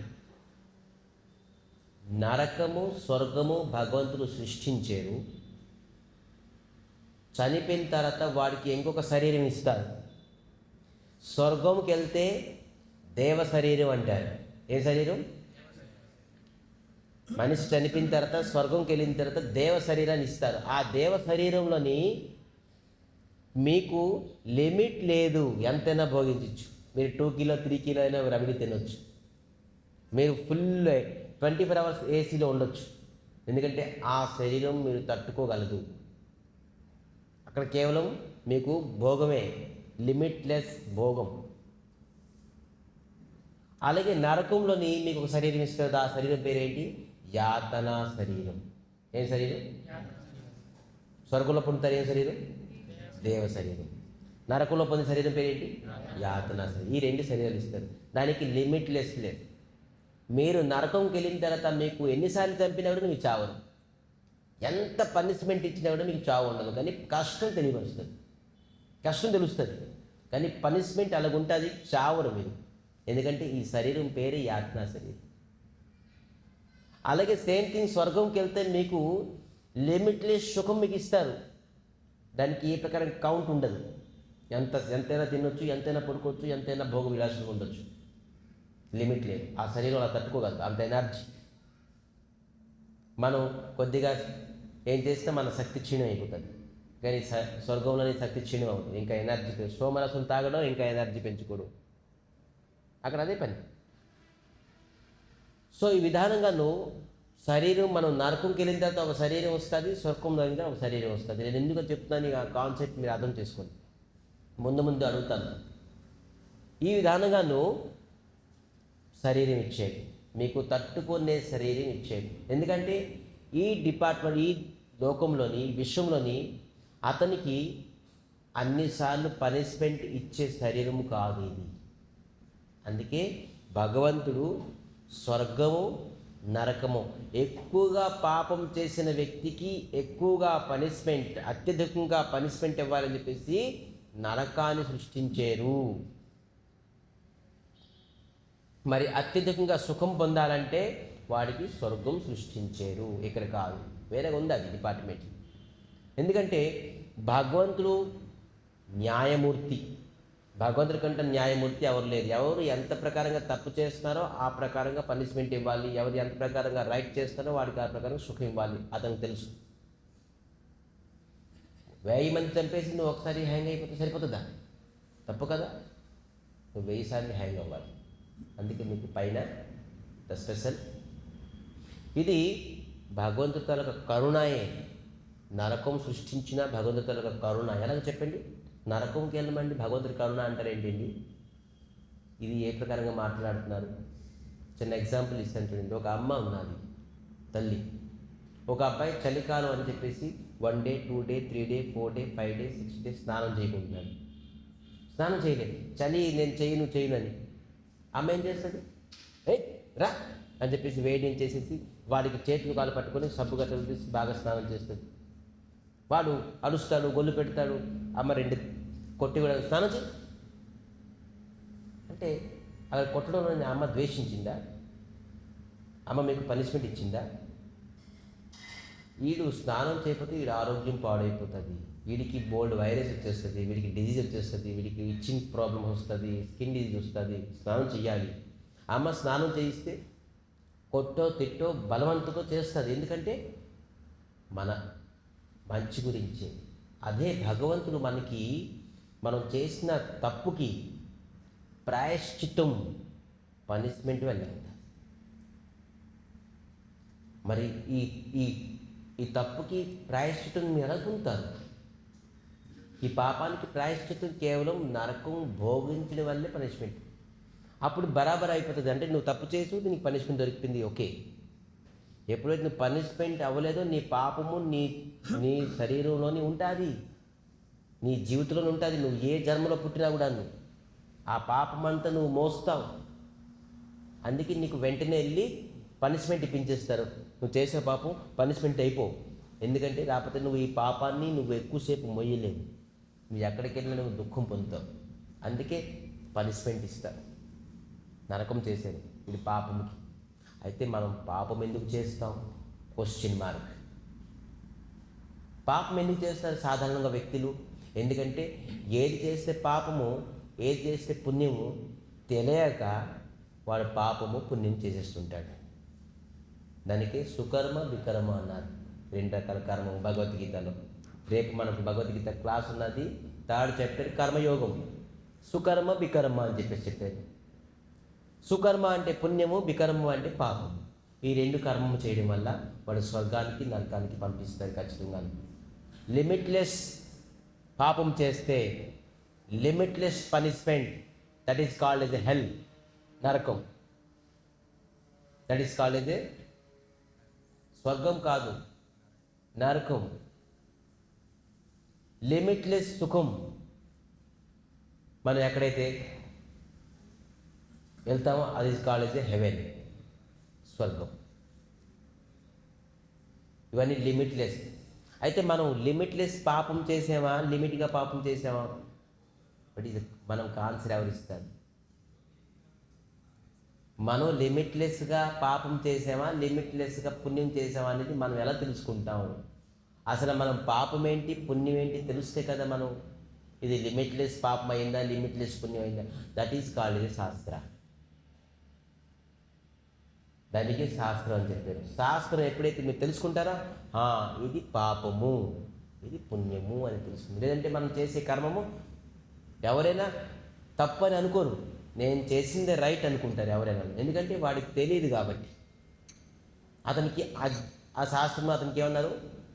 నరకము, స్వర్గము భగవంతుడు సృష్టించారు. చనిపోయిన తర్వాత వాడికి ఇంకొక శరీరం ఇస్తారు. స్వర్గంకి వెళ్తే దేవ శరీరం అంటారు. ఏ శరీరం? మనిషి చనిపోయిన తర్వాత స్వర్గంకి వెళ్ళిన తర్వాత దేవ శరీరాన్ని ఇస్తారు. ఆ దేవ శరీరంలోని మీకు లిమిట్ లేదు, ఎంతైనా భోగించవచ్చు. మీరు 2 కిలో 3 కిలో అయినా రమిడి తినొచ్చు. మీరు ఫుల్ 24 అవర్స్ ఏసీలో ఉండొచ్చు, ఎందుకంటే ఆ శరీరం మీరు తట్టుకోగలదు. అక్కడ కేవలం మీకు భోగమే, లిమిట్లెస్ భోగం. అలాగే నరకంలోని మీకు ఒక శరీరం ఇస్తుంది. ఆ శరీరం పేరేంటి? యాతనా శరీరం. ఏం శరీరం? స్వర్గంలో పొందుతారు ఏం శరీరం? దేవ శరీరం. నరకంలో పొందిన శరీరం పేరేంటి? యాతనా శరీరం. ఈ 2 శరీరాలు ఇస్తారు. దానికి లిమిట్లెస్ లేదు. మీరు నరకంకి వెళ్ళిన తర్వాత మీకు ఎన్నిసార్లు చంపినా కూడా మీకు చావరు, ఎంత పనిష్మెంట్ ఇచ్చినా కూడా మీకు చావు ఉండదు. కానీ కష్టం తెలుస్తుంది, కానీ పనిష్మెంట్ అలాగుంటుంది, చావరు మీరు. ఎందుకంటే ఈ శరీరం పేరు యాతనా శరీరం. అలాగే సేమ్ థింగ్ స్వర్గంకి వెళ్తే మీకు లిమిట్లెస్ సుఖం మీకు ఇస్తారు. దానికి ఏ ప్రకారం కౌంట్ ఉండదు. ఎంతైనా తినొచ్చు, ఎంతైనా పడుకోవచ్చు, ఎంతైనా భోగ విలాసంగా ఉండొచ్చు. లిమిట్ లేదు. ఆ శరీరం అలా తట్టుకోగలదు, అంత ఎనర్జీ. మనం కొద్దిగా ఏం చేస్తే మన శక్తి క్షీణం అయిపోతుంది, కానీ స్వర్గంలోని శక్తి క్షీణం అవుతుంది. ఇంకా ఎనర్జీ, సోమరసం తాగడం, ఇంకా ఎనర్జీ పెంచుకోవడం, అక్కడ అదే పని. సో ఈ విధానంగాను శరీరం, మనం నరకంకి వెళ్ళిన తర్వాత ఒక శరీరం వస్తుంది, స్వర్గంలో వెళ్ళిన ఒక శరీరం వస్తుంది. నేను ఎందుకు చెప్తున్నాను ఆ కాన్సెప్ట్ మీరు అర్థం చేసుకోండి. ముందు అడుగుతాను. ఈ విధానంగాను శరీరం ఇచ్చేది, మీకు తట్టుకునే శరీరం ఇచ్చేది. ఎందుకంటే ఈ డిపార్ట్మెంట్, ఈ లోకంలోని, విశ్వంలోని అతనికి అన్నిసార్లు పనిష్మెంట్ ఇచ్చే శరీరం కాదు ఇది. అందుకే భగవంతుడు స్వర్గము, నరకము, ఎక్కువగా పాపం చేసిన వ్యక్తికి ఎక్కువగా పనిష్మెంట్, అత్యధికంగా పనిష్మెంట్ ఇవ్వాలని చెప్పేసి నరకాన్ని సృష్టించారు. మరి అత్యధికంగా సుఖం పొందాలంటే వాడికి స్వర్గం సృష్టించారు. ఇక్కడ కాదు, వేరే ఉంది అది డిపార్ట్మెంట్. ఎందుకంటే భగవంతుడు న్యాయమూర్తి. భగవంతుడి కంటే న్యాయమూర్తి ఎవరు లేరు. ఎవరు ఎంత ప్రకారంగా తప్పు చేస్తున్నారో ఆ ప్రకారంగా పనిష్మెంట్ ఇవ్వాలి, ఎవరు ఎంత ప్రకారంగా రైట్ చేస్తారో వాడికి ఆ ప్రకారంగా సుఖం ఇవ్వాలి, అతనికి తెలుసు. 1000 మంది చంపేసి నువ్వు ఒకసారి హ్యాంగ్ అయిపోతే సరిపోతుందా? తప్పు కదా. నువ్వు 1000 సార్లు హ్యాంగ్ అవ్వాలి. అందుకే మీకు పైన ద స్పెషల్. ఇది భగవంతుడి తాలూకా కరుణాయే. నరకం సృష్టించిన భగవంతుడి తాలూకా కరుణ. ఎలాగ చెప్పండి? నరకంకి వెళ్ళమండి భగవంతుడి కరుణ అంటారు ఏంటండి? ఇది ఏ ప్రకారంగా మాట్లాడుతున్నారు? చిన్న ఎగ్జాంపుల్ ఇస్తాను చూడండి. ఒక అమ్మ ఉన్నది, తల్లి. ఒక అబ్బాయి చలికాలం అని చెప్పేసి 1 day 2 day 3 day 4 day 5 day 6 day స్నానం చేయకుంటున్నాడు. స్నానం చేయలేదు, చలి నేను చేయను అని. అమ్మ ఏం చేస్తుంది? ఏ రా అని చెప్పేసి వేడి చేసేసి వాడికి చేతులు కాలు పట్టుకొని సబ్బు గట్టలు తీసి బాగా స్నానం చేస్తుంది. వాడు అరుస్తాడు, గొల్లు పెడతాడు. అమ్మ 2 కొట్టి కూడా స్నానం చేయి అంటే అక్కడ కొట్టడం అమ్మ ద్వేషించిందా? అమ్మ మీకు పనిష్మెంట్ ఇచ్చిందా? వీడు స్నానం చేయకపోతే వీడు ఆరోగ్యం పాడైపోతుంది, వీడికి బోల్డ్ వైరస్ వచ్చేస్తుంది, వీడికి డిజీజ్ వచ్చేస్తుంది, వీడికి ఇచ్చింగ్ ప్రాబ్లం వస్తుంది, స్కిన్ డిజీజ్ వస్తుంది. స్నానం చేయాలి. అమ్మ స్నానం చేయిస్తే కొట్టో తిట్టో బలవంతుతో చేస్తుంది. ఎందుకంటే మన మంచి గురించే. అదే భగవంతుడు మనకి మనం చేసిన తప్పుకి ప్రాయశ్చిత్తం పనిష్మెంట్ వెళ్ళాలి. మరి ఈ ఈ ఈ తప్పుకి ప్రాయశ్చిత్తం మీరు ఎలా పొందుతారు? ఈ పాపానికి ప్రాయశ్చిత్తం కేవలం నరకం భోగించడం వల్లే పనిష్మెంట్. అప్పుడు బరాబర్ అయిపోతుంది. అంటే నువ్వు తప్పు చేసి నీకు పనిష్మెంట్ దొరికింది, ఓకే. ఎప్పుడైతే నువ్వు పనిష్మెంట్ అవ్వలేదో నీ పాపము నీ నీ శరీరంలోనే ఉంటుంది, నీ జీవితంలోనే ఉంటుంది. నువ్వు ఏ జన్మలో పుట్టినా కూడా ఆ పాపం అంతా నువ్వు మోస్తావు. అందుకే నీకు వెంటనే వెళ్ళి పనిష్మెంట్ ఇప్పించేస్తారు. నువ్వు చేసే పాపం పనిష్మెంట్ అయిపోవు. ఎందుకంటే లేకపోతే నువ్వు ఈ పాపాన్ని నువ్వు ఎక్కువసేపు మొయ్యలేవు. నువ్వు ఎక్కడికి వెళ్ళినా నువ్వు దుఃఖం పొందుతావు. అందుకే పనిష్మెంట్ ఇస్తారు, నరకం చేసేది ఇది పాపంకి. అయితే మనం పాపం ఎందుకు చేస్తాం? Question mark. పాపం ఎందుకు చేస్తారు సాధారణంగా వ్యక్తులు? ఎందుకంటే ఏది చేస్తే పాపము, ఏది చేస్తే పుణ్యము తెలియక వాడు పాపము పుణ్యం చేసేస్తుంటాడు. దానికి సుకర్మ వికర్మ అన్నారు. 2 రకాల కర్మ భగవద్గీతలో. రేపు మనకు భగవద్గీత క్లాస్ ఉన్నది, 3rd చాప్టర్ కర్మయోగం. సుకర్మ వికర్మ అని చెప్పారు. సుకర్మ అంటే పుణ్యము, వికర్మ అంటే పాపం. ఈ 2 కర్మము చేయడం వల్ల వాడు స్వర్గానికి నరకానికి పంపిస్తారు ఖచ్చితంగా. లిమిట్లెస్ పాపం చేస్తే limitless punishment, that is called as a hell, నరకం. That is called as a స్వర్గం కాదు, నరకం. లిమిట్లెస్ సుఖం మనం ఎక్కడైతే వెళ్తామో అది కాల్డ్ ఎస్ ఏ హెవెన్, స్వర్గం. ఇవన్నీ లిమిట్లెస్. అయితే మనం లిమిట్లెస్ పాపం చేసామా, లిమిట్గా పాపం చేసామా? బట్ ఇది మనం ఆన్సర్ ఎవరిస్తారు? మనం లిమిట్లెస్గా పాపం చేసామా, లిమిట్లెస్గా పుణ్యం చేసామా అనేది మనం ఎలా తెలుసుకుంటాము? అసలు మనం పాపం ఏంటి పుణ్యం ఏంటి తెలిస్తే కదా మనం ఇది లిమిట్లెస్ పాపం అయిందా, లిమిట్లెస్ పుణ్యం అయిందా. దట్ ఈస్ కాల్డ్ ఇది శాస్త్ర. దానికి శాస్త్రం అని చెప్పారు. శాస్త్రం ఎప్పుడైతే మీరు తెలుసుకుంటారో ఇది పాపము, ఇది పుణ్యము అని తెలుసుకుంది. లేదంటే మనం చేసే కర్మము ఎవరైనా తప్పు అని అనుకోరు, నేను చేసిందే రైట్ అనుకుంటారు ఎవరైనా. ఎందుకంటే వాడికి తెలియదు కాబట్టి. అతనికి ఆ శాస్త్రంలో అతనికి ఏమన్నారు?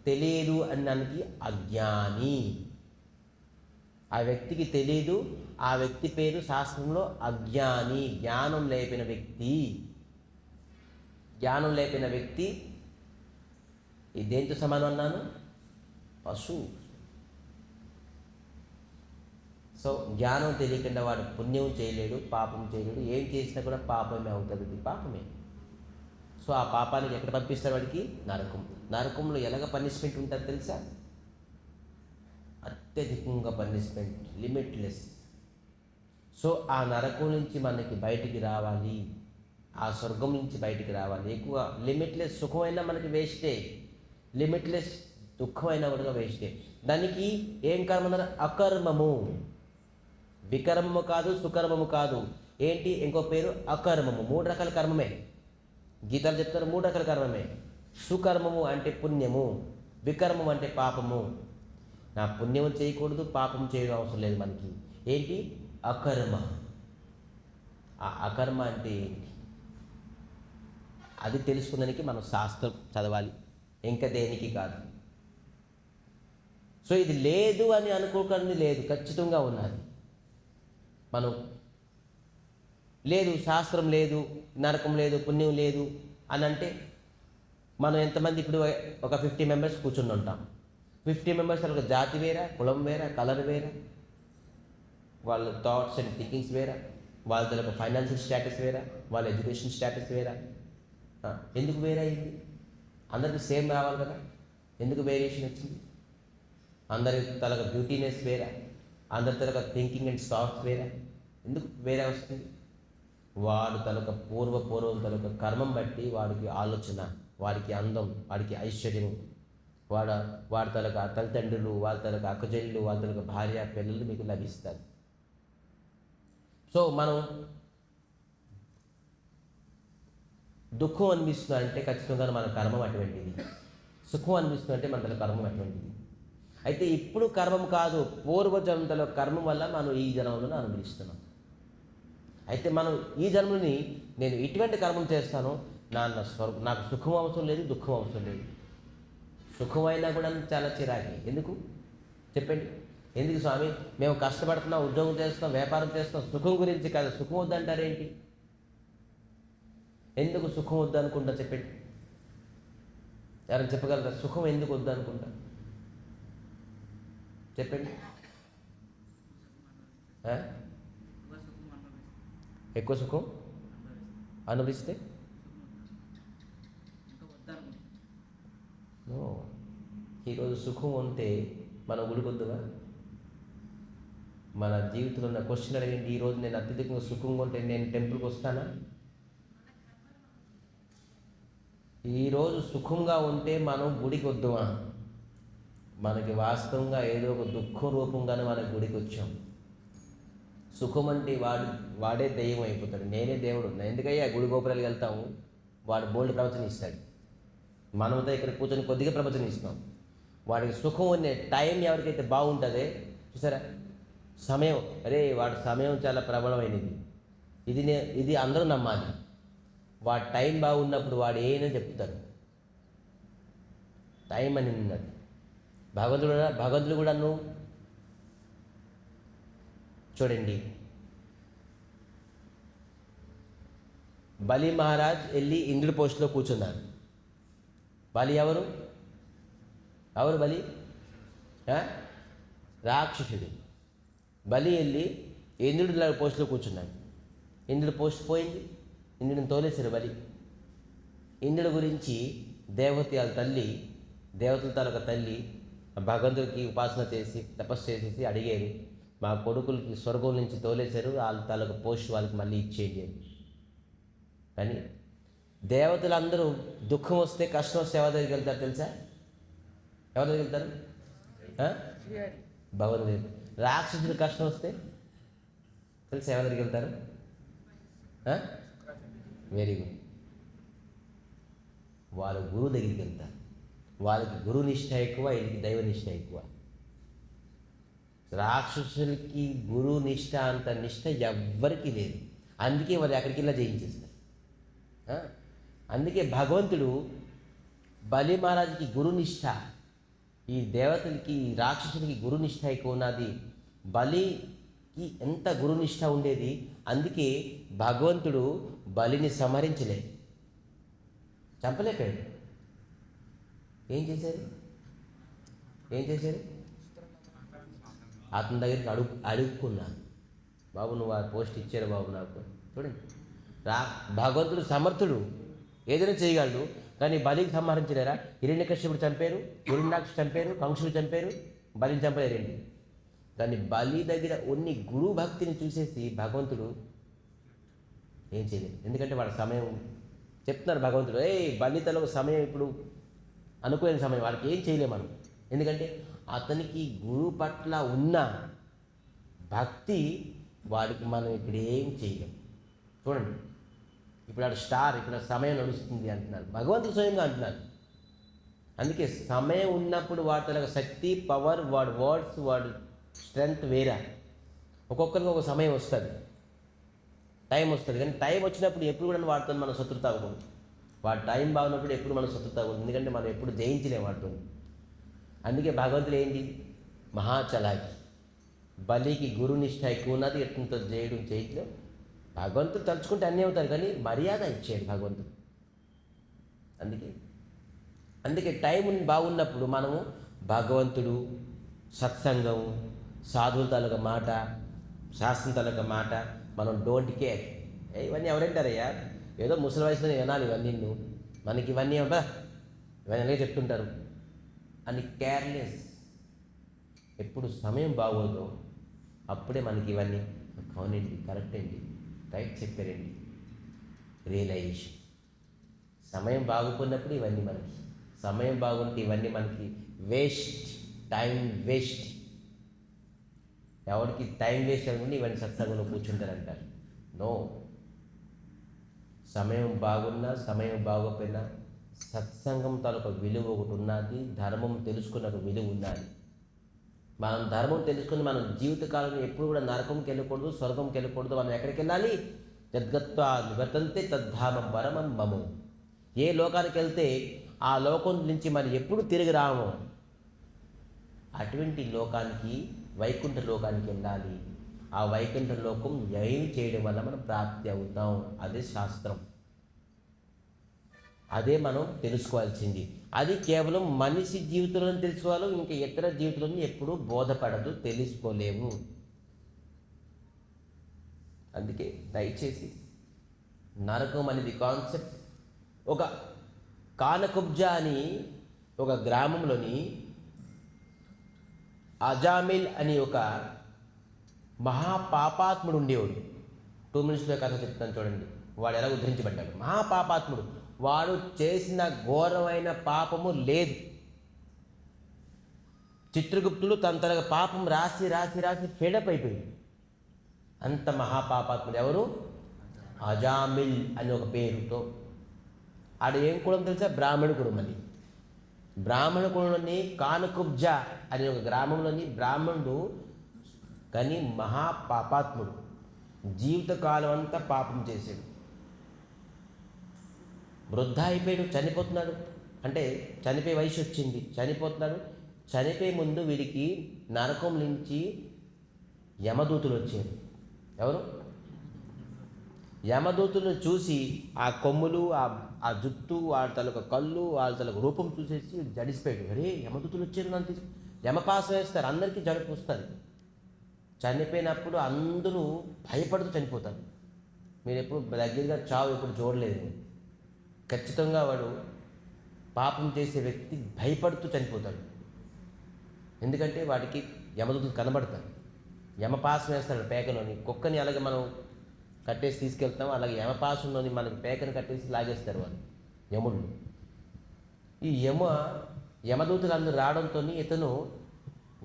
తెలియదు అన్నానికి అజ్ఞాని. ఆ వ్యక్తికి తెలియదు, ఆ వ్యక్తి పేరు శాస్త్రంలో అజ్ఞాని. జ్ఞానం లేపిన వ్యక్తి. జ్ఞానం లేపిన వ్యక్తి ఈ దేంతో సమానం అన్నాను? పశువు. సో జ్ఞానం తెలియకుండా వాడు పుణ్యం చేయలేడు, పాపం చేయలేడు. ఏం చేసినా కూడా పాపమే అవుతుంది, పాపమే. సో ఆ పాపానికి ఎక్కడ పంపిస్తారు? వాడికి నరకం. నరకంలో ఎలాగ పనిష్మెంట్ ఉంటుంది తెలుసా? అత్యధికంగా పనిష్మెంట్, లిమిట్లెస్. సో ఆ నరకం నుంచి మనకి బయటికి రావాలి, ఆ స్వర్గం నుంచి బయటికి రావాలి. ఎక్కువ లిమిట్లెస్ సుఖమైనా మనకి వేస్టే, లిమిట్లెస్ దుఃఖమైనా కూడా వేస్టే. దానికి ఏం కర్మ అన్నారు? అకర్మము. వికర్మము కాదు, సుకర్మము కాదు. ఏంటి ఇంకో పేరు? అకర్మము. 3 రకాల కర్మమే. గీతలు చెప్తారు 3 రకాల కర్మమే. సుకర్మము అంటే పుణ్యము, వికర్మము అంటే పాపము. నా పుణ్యం చేయకూడదు, పాపం చేయడం అవసరం లేదు మనకి. ఏంటి? అకర్మ. ఆ అకర్మ అంటే ఏంటి అది తెలుసుకున్నానికి మనం శాస్త్రం చదవాలి, ఇంకా దేనికి కాదు. సో ఇది లేదు అని అనుకోకండి, లేదు, ఖచ్చితంగా ఉన్నది. మనం లేదు శాస్త్రం లేదు, నరకం లేదు, పుణ్యం లేదు అని అంటే మనం ఎంతమంది ఇప్పుడు ఒక 50 మెంబర్స్ కూర్చుని ఉంటాం. 50 మెంబర్స్ వాళ్ళకి జాతి వేరా, కులం వేరా, కలర్ వేరా, వాళ్ళ థాట్స్ అండ్ థింకింగ్స్ వేరా, వాళ్ళ యొక్క ఫైనాన్షియల్ స్టేటస్ వేరా, వాళ్ళ ఎడ్యుకేషన్ స్టేటస్ వేరా. ఎందుకు వేరే అయింది? అందరికి సేమ్ రావాలి కదా, ఎందుకు వేరియేషన్ వచ్చింది? అందరి తలక బ్యూటీనెస్ వేరా, అందరి తలక థింకింగ్ అండ్ థాట్స్ వేరా, ఎందుకు వేరే వస్తుంది? వాడు తలక పూర్వం తలక కర్మం బట్టి వాడికి ఆలోచన, వాడికి అందం, వాడికి ఐశ్వర్యం, వాడి తలక తల్లిదండ్రులు, వాళ్ళ తలక అక్కజల్లు, వాళ్ళ తలక భార్య పిల్లలు మీకు లభిస్తారు. సో మనం దుఃఖం అనిపిస్తుందంటే ఖచ్చితంగా మన కర్మం అటువంటిది, సుఖం అనిపిస్తుందంటే మన తల కర్మం అటువంటిది. అయితే ఇప్పుడు కర్మం కాదు, పూర్వజన్మల కర్మం వల్ల మనం ఈ జన్మలను అనుభవిస్తున్నాం. అయితే మనం ఈ జన్మని నేను ఇటువంటి కర్మం చేస్తాను, నాకు సుఖం అవసరం లేదు, దుఃఖం అవసరం లేదు. సుఖమైనా కూడా చాలా చిరాకి. ఎందుకు చెప్పండి? ఎందుకు స్వామి మేము కష్టపడుతున్నాం, ఉద్యోగం చేస్తున్నాం, వ్యాపారం చేస్తున్నాం, సుఖం గురించి కాదు. సుఖం వద్దంటారేంటి? ఎందుకు సుఖం వద్దు అనుకుంటా చెప్పండి? ఎవరైనా చెప్పగలరా సుఖం ఎందుకు వద్దు అనుకుంటా? చెప్పండి. ఎక్కువ సుఖం అనుభవిస్తే ఈరోజు సుఖం ఉంటే మనం గుడికొద్దుగా? మన జీవితంలో ఉన్న క్వశ్చన్ అడిగింది, ఈరోజు నేను అత్యధికంగా సుఖంగా ఉంటే నేను టెంపుల్కి వస్తానా? ఈరోజు సుఖంగా ఉంటే మనం గుడికి వద్దుమా? మనకి వాస్తవంగా ఏదో ఒక దుఃఖం రూపంగానే మన గుడికి వచ్చాం. సుఖం అంటే వాడే దెయ్యం అయిపోతాడు, నేనే దేవుడు. ఎందుకయ్యా గుడి గోపురాలకు వెళ్తాము, వాడు బోల్డ్ ప్రవచనం ఇస్తాడు, మనతో ఇక్కడ కూర్చొని కొద్దిగా ప్రవచనం ఇస్తాం. వాడికి సుఖం అనే టైం ఎవరికైతే బాగుంటుందే చూసారా, సమయం, అరే వాడి సమయం చాలా ప్రబలమైనది, ఇది అందరూ నమ్మాలి. వాడి టైం బాగున్నప్పుడు వాడు ఏమైనా చెప్తాడు. టైం అని ఉన్నది. భగవంతుడు కూడా నువ్వు చూడండి, బలి మహారాజ్ వెళ్ళి ఇంద్రుడి పోస్టులో కూర్చున్నారు. బలి ఎవరు బలి? రాక్షసుడు. బలి వెళ్ళి ఇంద్రుడి పోస్టులో కూర్చున్నాడు. ఇంద్రుడి పోస్ట్ పోయింది, ఇంద్రుడిని తోలేశారు బలి. ఇంద్రుడి గురించి దేవతల తాలూకా తల్లి భగవంతుడికి ఉపాసన చేసి తపస్సు చేసేసి అడిగారు, మా కొడుకులకి స్వర్గం నుంచి తోలేశారు, వాళ్ళ తాలూకా పోస్ట్ వాళ్ళకి మళ్ళీ ఇచ్చేయండి అని. కానీ దేవతలందరూ దుఃఖం వస్తే, కష్టం వస్తే ఎవరి దగ్గరికి వెళ్తారు తెలుసా? ఎవరి దగ్గరికి వెళ్తారు? భగవంతుడు. రాక్షసుడు కష్టం వస్తే తెలుసా ఎవరి దగ్గరికి వెళ్తారు? వెరీ గుడ్, వాళ్ళ గురువు దగ్గరికి వెళ్తారు. వాళ్ళకి గురు నిష్ఠ ఎక్కువ, వీళ్ళకి దైవ నిష్ఠ ఎక్కువ. రాక్షసులకి గురు నిష్ఠ అంత నిష్ఠ ఎవ్వరికీ లేదు. అందుకే వాళ్ళు ఎక్కడికి వెళ్ళా జయించేస్తారు. అందుకే భగవంతుడు బలి మహారాజుకి గురునిష్ఠ, ఈ దేవతలకి ఈ రాక్షసులకి గురునిష్ఠ ఎక్కువ ఉన్నది. బలికి ఎంత గురునిష్ఠ ఉండేది. అందుకే భగవంతుడు బలిని సంహరించలే, చంపలేపాడు. ఏం చేశారు? అతని దగ్గరికి అడుక్కున్నాను, బాబు నువ్వు ఆ పోస్ట్ ఇచ్చారు బాబు నాకు. చూడండి, భగవంతుడు సమర్థుడు, ఏదైనా చేయగలడు. కానీ బలికి సంహరించలేరా? హిరణ్యకశ్యపుడు చంపారు, హిరణ్యాక్ష చంపారు, కంసుడు చంపారు, బలిని చంపలేరండి. కానీ బలి దగ్గర ఉన్ని గురు భక్తిని చూసేసి భగవంతుడు ఏం చేయలేదు. ఎందుకంటే వాడి సమయం చెప్తున్నారు భగవంతుడు, బలి తల సమయం ఇప్పుడు అనుకోలేని సమయం, వాడికి ఏం చేయలేము మనం. ఎందుకంటే అతనికి గురువు పట్ల ఉన్న భక్తి వాడికి మనం ఇప్పుడు ఏం చేయలేం. చూడండి, ఇప్పుడు ఆడు స్టార్, ఇప్పుడు సమయం నడుస్తుంది అంటున్నారు, భగవంతుడు స్వయంగా అంటున్నారు. అందుకే సమయం ఉన్నప్పుడు వాడి తన శక్తి, పవర్, వాడి వర్డ్స్, వాడి స్ట్రెంగ్త్ వేరే. ఒక్కొక్కరికి ఒక సమయం వస్తుంది, టైం వస్తుంది. కానీ టైం వచ్చినప్పుడు ఎప్పుడు కూడా వాడితో మనం శత్రుత అవ్వకూడదు. వాడి టైం బాగున్నప్పుడు ఎప్పుడు మనం శత్రుత అవ్వకూడదు, ఎందుకంటే మనం ఎప్పుడు జయించలేము వాడితో. అందుకే భగవంతుడు ఏంటి, మహాచలాకి. బలికి గురునిష్ట ఎక్కువ ఉన్నది, ఎట్లంతో చేయడం చేయట్లేం. భగవంతుడు తలుచుకుంటే అన్నీ అవుతారు, కానీ మర్యాద ఇచ్చేది భగవంతుడు. అందుకే అందుకే టైం బాగున్నప్పుడు మనము భగవంతుడు, సత్సంగం, సాధువుల తాలూకా మాట, శాస్త్రం తాలూకా మాట మనం డోంట్ కేర్. ఇవన్నీ ఎవరంటారయ్యా, ఏదో ముసలి వయసులోనే వినాలి ఇవన్నీ, మనకి ఇవన్నీ ఇవన్నీ చెప్తుంటారు అని కేర్లెస్. ఎప్పుడు సమయం బాగోదో అప్పుడే మనకి ఇవన్నీ అవునండి, కరెక్ట్ అండి, రైట్ చెప్పారండి, రియలైజేషన్. సమయం బాగుపోయినప్పుడు ఇవన్నీ మనకి, సమయం బాగుంటే ఇవన్నీ మనకి వేస్ట్, టైం వేస్ట్. ఎవరికి టైం వేస్ట్ అనుకుంటే ఇవన్నీ సత్సంగంలో కూర్చుంటారంటారు. నో, సమయం బాగున్నా సమయం బాగోపోయినా సత్సంగం తాలూకు విలువ ఒకటి ఉన్నది, ధర్మం తెలుసుకున్న ఒక విలువ ఉన్నది. మనం ధర్మం తెలుసుకుని మనం జీవితకాలంలో ఎప్పుడు కూడా నరకంకి వెళ్ళకూడదు, స్వర్గంకి వెళ్ళకూడదు. మనం ఎక్కడికి వెళ్ళాలి? యద్గత్వా నివర్తంతే తద్ధామం పరమం మము. ఏ లోకానికి వెళ్తే ఆ లోకం నుంచి మనం ఎప్పుడు తిరిగి రాము, అటువంటి లోకానికి, వైకుంఠ లోకానికి వెళ్ళాలి. ఆ వైకుంఠ లోకం ఏం చేయడం వల్ల మనం ప్రాప్తి అవుతాం, అదే శాస్త్రం, అదే మనం తెలుసుకోవాల్సింది. అది కేవలం మనిషి జీవితంలో తెలుసుకోవాలి, ఇంకా ఇతర జీవితంలో ఎప్పుడూ బోధపడదు, తెలుసుకోలేము. అందుకే దయచేసి నరకం అనేది కాన్సెప్ట్. ఒక కానకుబ్జా అని ఒక గ్రామంలోని అజామిల్ అని ఒక మహాపాపాత్ముడు ఉండేవాడు. 2 మినిట్స్లో కథ చెప్తాను చూడండి, వాడు ఎలా ఉద్ధరించబడ్డాడు. మహాపాపాత్ముడు, వాడు చేసిన ఘోరమైన పాపము లేదు. చిత్రగుప్తుడు తన పాపం రాసి రాసి రాసి ఫెడప్ అయిపోయింది. అంత మహాపాపాత్ముడు ఎవరు? అజామిల్ అని ఒక పేరుతో. ఆడ ఏం కులం తెలుసా? బ్రాహ్మణ కులం. అని బ్రాహ్మణ కులంలోని కానకుబ్జా అనే ఒక గ్రామంలోని బ్రాహ్మణుడు, కానీ మహాపాపాత్ముడు, జీవితకాలం అంతా పాపం చేశాడు. వృద్ధ అయిపోయాడు, చనిపోతున్నాడు. అంటే చనిపోయే వయసు వచ్చింది, చనిపోతున్నాడు. చనిపోయే ముందు వీడికి నరకం నుంచి యమదూతులు వచ్చారు. ఎవరు? యమదూతులను చూసి ఆ కొమ్ములు, ఆ జుట్టు, వాళ్ళ తలొక కళ్ళు, వాళ్ళ తలొక రూపం చూసేసి జడిసిపోయాడు. అరే యమదూతులు వచ్చారు, నన్ను తీసుకు యమపాసం వేస్తారు, అందరికీ జడుపు వస్తుంది. చనిపోయినప్పుడు అందరూ భయపడుతూ చనిపోతారు. మీరు ఎప్పుడు దగ్గరగా చావు ఎప్పుడు చూడలేదు. ఖచ్చితంగా వాడు పాపం చేసే వ్యక్తి భయపడుతూ చనిపోతాడు. ఎందుకంటే వాడికి యమదూతులు కనబడతారు. యమపాసం వేస్తాడు పేకలోని. కుక్కని అలాగే మనం కట్టేసి తీసుకెళ్తాం, అలాగే యమపాసంలోని మనకి పేకను కట్టేసి లాగేస్తారు వాళ్ళు, యముడు. ఈ యమదూతులు అందరూ రావడంతో ఇతను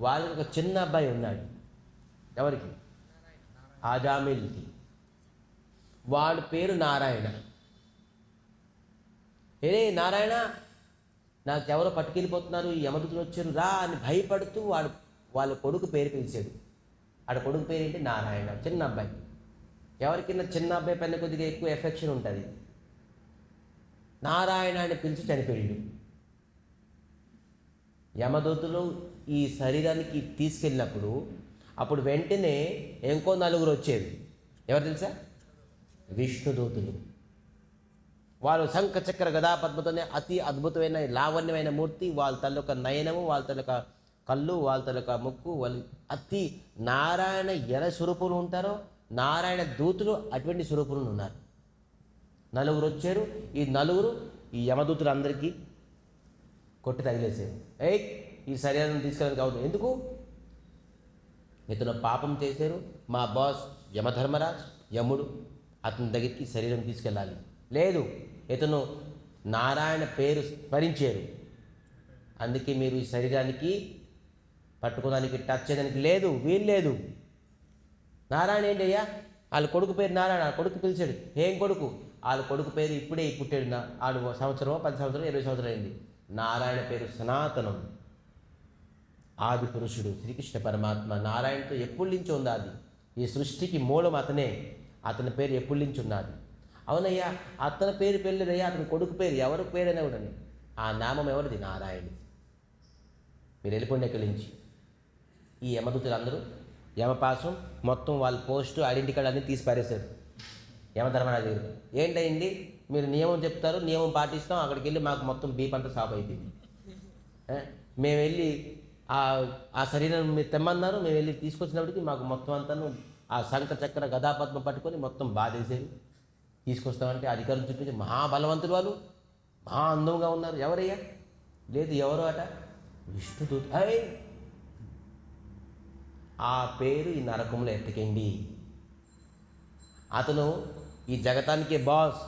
వాళ్ళకి ఒక చిన్న అబ్బాయి ఉన్నాడు. ఎవరికి? ఆజామిల్కి. వాడి పేరు నారాయణ. ఏరే నారాయణ, నాకు ఎవరో పట్టుకెళ్ళిపోతున్నారు, ఈ యమదూతులు వచ్చారు రా అని భయపడుతూ వాళ్ళ కొడుకు పేరు పిలిచాడు. ఆడ కొడుకు పేరు ఏంటి? నారాయణ. చిన్న అబ్బాయి. ఎవరికైనా చిన్న అబ్బాయి పైన కొద్దిగా ఎక్కువ ఎఫెక్షన్ ఉంటుంది. నారాయణ అని పిలిచి చనిపోయాడు. యమదూతులు ఈ శరీరానికి తీసుకెళ్ళినప్పుడు అప్పుడు వెంటనే ఇంకో నలుగురు వచ్చేది. ఎవరు తెలుసా? విష్ణుదూతులు. వాళ్ళు శంఖ చక్ర గదా పద్మతోనే అతి అద్భుతమైన లావణ్యమైన మూర్తి. వాళ్ళ తల్లొక నయనము, వాళ్ళ తల్లొక కళ్ళు, వాళ్ళ తల్లొక ముక్కు, వాళ్ళు అతి నారాయణ ఎలా స్వరూపులు ఉంటారో నారాయణ దూతులు అటువంటి స్వరూపులు ఉన్నారు. నలుగురు వచ్చారు. ఈ నలుగురు ఈ యమదూతులు అందరికీ కొట్టి తగిలేసారు. ఈ శరీరాన్ని తీసుకెళ్ళడానికి అవుతుంది. ఎందుకు? ఇతను పాపం చేశారు, మా బాస్ యమధర్మరాజ్, యముడు, అతని దగ్గరికి శరీరం తీసుకెళ్ళాలి. లేదు, ఇతను నారాయణ పేరు స్మరించారు, అందుకే మీరు ఈ శరీరానికి పట్టుకోవడానికి, టచ్ చేయడానికి లేదు, వీలు లేదు. నారాయణ ఏంటయ్యా? వాళ్ళ కొడుకు పేరు నారాయణ. వాళ్ళ కొడుకు పిలిచాడు. ఏం కొడుకు? వాళ్ళ కొడుకు పేరు ఇప్పుడే పుట్టాడు. ఆడు 1 సంవత్సరం, 10 సంవత్సరం, 20 సంవత్సరం అయింది. నారాయణ పేరు సనాతనం, ఆది పురుషుడు శ్రీకృష్ణ పరమాత్మ. నారాయణతో ఎప్పటి నుంచి ఉంది అది. ఈ సృష్టికి మూలం అతనే. అతని పేరు ఎప్పటి నుంచి ఉన్నది. అవునయ్యా, అతని పేరు పెళ్ళదయ్యా, అతని కొడుకు పేరు ఎవరి పేరైనా కూడా ఆ నామం ఎవరిది? నారాయణది. మీరు వెళ్ళిపోండి ఇక్కడి నుంచి. ఈ యమదూతులు అందరూ యమపాసం మొత్తం వాళ్ళ పోస్టు, ఐడెంటిటీ కార్డు అన్నీ తీసి పారేశారు. యమధర్మరాజు గారు ఏంటండి మీరు నియమం చెప్తారు, నియమం పాటిస్తాం, అక్కడికి వెళ్ళి మాకు మొత్తం బీప్ అంతా సాఫ్ అయిపోయింది. మేము వెళ్ళి ఆ శరీరం మీరు తెమ్మన్నారు, మేము వెళ్ళి తీసుకొచ్చినప్పటికీ మాకు మొత్తం అంతాను ఆ శంఖ చక్ర గదాపద్మ పట్టుకొని మొత్తం బాధేసేది. తీసుకొస్తామంటే అధికారులు చూపించి మహాబలవంతులు వాళ్ళు, మహా అందంగా ఉన్నారు. ఎవరయ్యా? లేదు ఎవరు అట, విష్ణుదూత. ఆ పేరు ఈ నరకంలో ఎత్తకండి. అతను ఈ జగతానికే బాస్.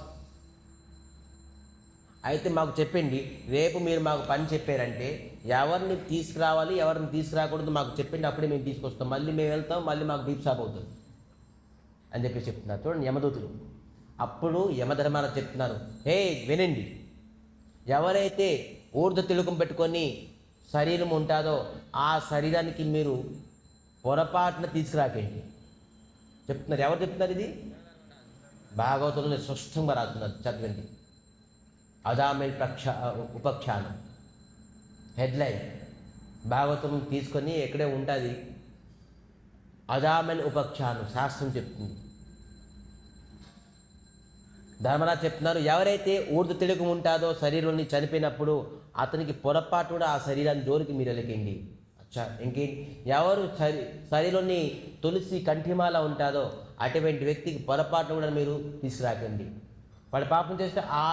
అయితే మాకు చెప్పండి, రేపు మీరు మాకు పని చెప్పారంటే ఎవరిని తీసుకురావాలి, ఎవరిని తీసుకురాకూడదు మాకు చెప్పండి, అప్పుడే మేము తీసుకొస్తాం. మళ్ళీ మేము వెళ్తాం, మళ్ళీ మాకు డీప్ షాప్ అవుతుంది అని చెప్పి చెప్తున్నారు. చూడండి యమదూతులు. అప్పుడు యమధర్మరాజు చెప్తున్నారు, హే వినండి, ఎవరైతే ఊర్ధ తిలకం పెట్టుకొని శరీరం ఉంటుందో ఆ శరీరానికి మీరు పొరపాటున తీసుకురాకండి చెప్తున్నారు. ఎవరు చెప్తున్నారు? ఇది భాగవతంలో స్పష్టంగా రాస్తున్నారు, చదవండి. అజామిల్ ఉపఖ్యానం హెడ్లైన్. భాగవతం తీసుకొని ఎక్కడే ఉంటుంది, అజామిల్ ఉపఖ్యానం శాస్త్రం చెప్తుంది. ధర్మరాజు చెప్తున్నారు, ఎవరైతే ఊర్ధ తిలకం ఉంటుందో శరీరంలో చనిపోయినప్పుడు అతనికి పొరపాటు కూడా ఆ శరీరాన్ని జోలికి మీరు వెళ్ళకండి. అచ్చా, ఇంకేంటి? ఎవరు శరీరంలోని తులసి కంఠిమాల ఉంటుందో అటువంటి వ్యక్తికి పొరపాటు కూడా మీరు తీసుకురాకండి. వాడు పాపం చేస్తే ఆ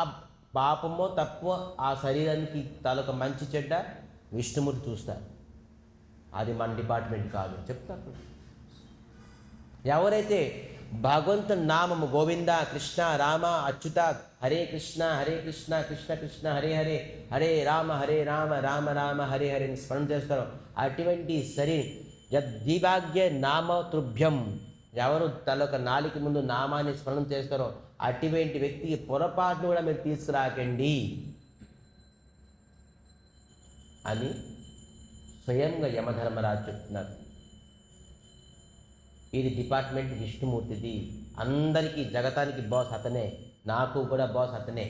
పాపమో తక్కువ ఆ శరీరానికి తాలూకా మంచి చెడ్డ విష్ణుమూర్తి చూస్తారు. అది మన డిపార్ట్మెంట్ కాదు చెప్తారు. ఎవరైతే భగవంతుని నామము గోవింద కృష్ణ రామ అచ్యుత హరే కృష్ణ కృష్ణ కృష్ణ హరే హరే హరే రామ రామ రామ హరే హరే స్మరణ చేస్తారో అటువంటి శరీరం యద్దిభాగ్య నామ తుభ్యం, ఎవరు తలొక నాలిక ముందు నామాన్ని స్మరణ చేస్తారో అటువంటి వ్యక్తికి పొరపాటును కూడా మీరు తీసుకురాకండి అని స్వయంగా యమధర్మరాజు చెప్తున్నారు. ఇది డిపార్ట్మెంట్ విష్ణుమూర్తిది. అందరికీ జగతానికి బాస్ అతనే, నాకు కూడా బాస్ అతనే.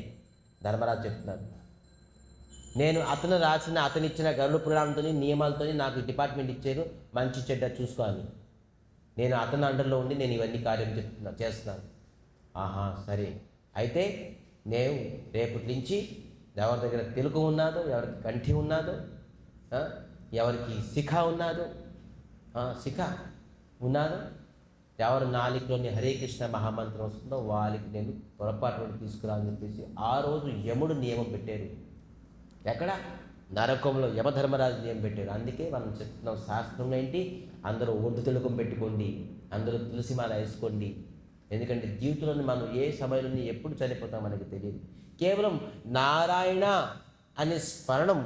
ధర్మరాజు చెప్తున్నారు, నేను అతను రాసిన అతనిచ్చిన గరుడ పురాణంతో నియమాలతో నాకు డిపార్ట్మెంట్ ఇచ్చారు, మంచి చెడ్డ చూసుకోవాలి. నేను అతని అండర్లో ఉండి నేను ఇవన్నీ కార్యం చేస్తున్నాను. ఆహా సరే, అయితే నేను రేపటి నుంచి ఎవరి దగ్గర తెలుగు ఉన్నాదో, ఎవరికి కంఠి ఉన్నాదో, ఎవరికి శిఖ ఉన్నాదో, శిఖ ఉన్నాదో, ఎవరు నాలుగులోని హరే కృష్ణ మహామంత్రం వస్తుందో వాళ్ళకి నేను పొరపాటు తీసుకురాని చెప్పేసి ఆ రోజు యముడు నియమం పెట్టారు. ఎక్కడ? నరకంలో యమధర్మరాజు నియమం పెట్టారు. అందుకే మనం చెప్తున్నాం, శాస్త్రం ఏంటి, అందరూ ఊర్ధ తిలకం పెట్టుకోండి, అందరూ తులసిమాల వేసుకోండి. ఎందుకంటే జీవితంలో మనం ఏ సమయంలో ఎప్పుడు చనిపోతాం మనకి తెలియదు. కేవలం నారాయణ అనే స్మరణం.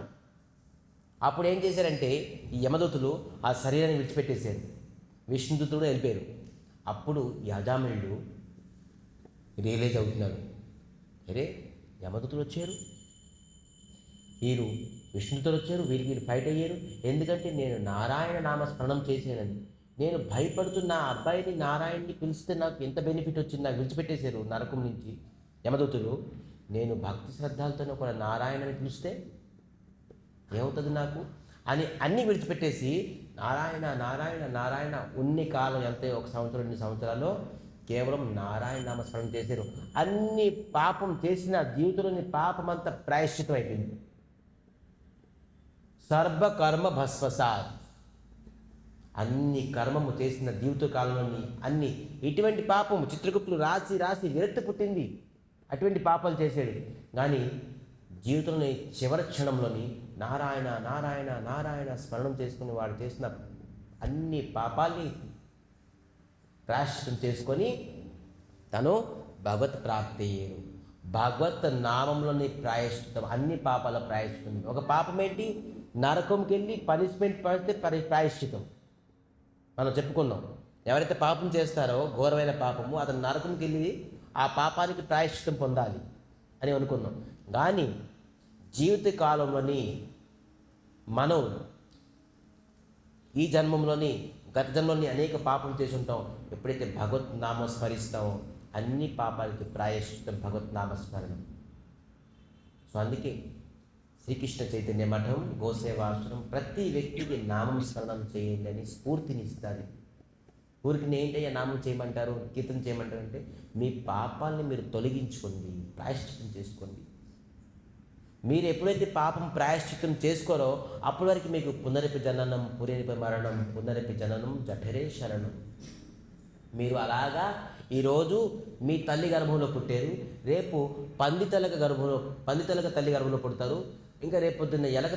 అప్పుడు ఏం చేశారంటే ఈ యమదూతులు ఆ శరీరాన్ని విడిచిపెట్టేశారు, విష్ణుదూతులు కూడా వెళ్ళిపోయారు. అప్పుడు ఈ అజామిళుడు రియలైజ్ అవుతున్నాడు, అరే యమదూతులు వచ్చారు, వీరు విష్ణుదూతులు వచ్చారు, వీరు ఫైట్ అయ్యారు. ఎందుకంటే నేను నారాయణ నామస్మరణం చేశానని. నేను భయపడుతున్న ఆ అబ్బాయిని నారాయణని పిలిస్తే నాకు ఎంత బెనిఫిట్ వచ్చింది, నాకు విడిచిపెట్టేశారు నరకం నుంచి యమదూతులు. నేను భక్తి శ్రద్ధలతో ఒక నారాయణని పిలిస్తే ఏమవుతుంది నాకు అని అన్నీ విడిచిపెట్టేసి నారాయణ నారాయణ నారాయణ ఉన్ని కాలం ఎంత, 1 సంవత్సరం 2 సంవత్సరాలు కేవలం నారాయణ నామస్మరణ చేశారు. అన్ని పాపం చేసిన జీవితంలోని పాపం అంతా ప్రాయశ్చితం అయిపోయింది. సర్వకర్మ భస్వసాత్. అన్ని కర్మము చేసిన జీవిత కాలంలోని అన్ని ఇటువంటి పాపము చిత్రగుప్తులు రాసి రాసి విరక్తి పుట్టింది. అటువంటి పాపాలు చేశాడు. కానీ జీవితంలోని చివరి క్షణంలోని నారాయణ నారాయణ నారాయణ స్మరణం చేసుకుని వాడు చేసిన అన్ని పాపాల్ని ప్రాయశ్చితం చేసుకొని తను భగవత్ ప్రాప్తి అయ్యాడు. భగవత్ నామంలోని ప్రాయశ్చితం, అన్ని పాపాల ప్రాయశ్చితం. ఒక పాపం ఏంటి? నరకంకి వెళ్ళి పనిష్మెంట్ పడితే ప్రాయశ్చితం మనం చెప్పుకున్నాం. ఎవరైతే పాపం చేస్తారో ఘోరమైన పాపము, అతను నరకంకి వెళ్ళి ఆ పాపానికి ప్రాయశ్చితం పొందాలి అని అనుకున్నాం. కానీ జీవిత కాలంలోని మనం ఈ జన్మంలోని గత జన్మలోని అనేక పాపం చేసి ఉంటాం. ఎప్పుడైతే భగవత్ నామ స్మరిస్తామో అన్ని పాపాలకి ప్రాయశ్చితం భగవత్ నామస్మరణం. సో అందుకే శ్రీకృష్ణ చైతన్య మఠం, గోసేవాశ్రమం ప్రతి వ్యక్తికి నామం స్మరణం చేయండి అని స్ఫూర్తినిస్తుంది. ఊరికి ఏంటయ్యా నామం చేయమంటారు, కీర్తన చేయమంటారు అంటే మీ పాపాలని మీరు తొలగించుకోండి, ప్రాయశ్చిత్తం చేసుకోండి. మీరు ఎప్పుడైతే పాపం ప్రాయశ్చిత్తం చేసుకోరో అప్పటి వరకు మీకు పునరపి జననం, పునరపి మరణం, పునరపి జననం జఠరే శరణం. మీరు అలాగా ఈరోజు మీ తల్లి గర్భంలో పుట్టారు, రేపు పందితలక తల్లి గర్భంలో పుడతారు, ఇంకా రేపు పొద్దున్న ఎలక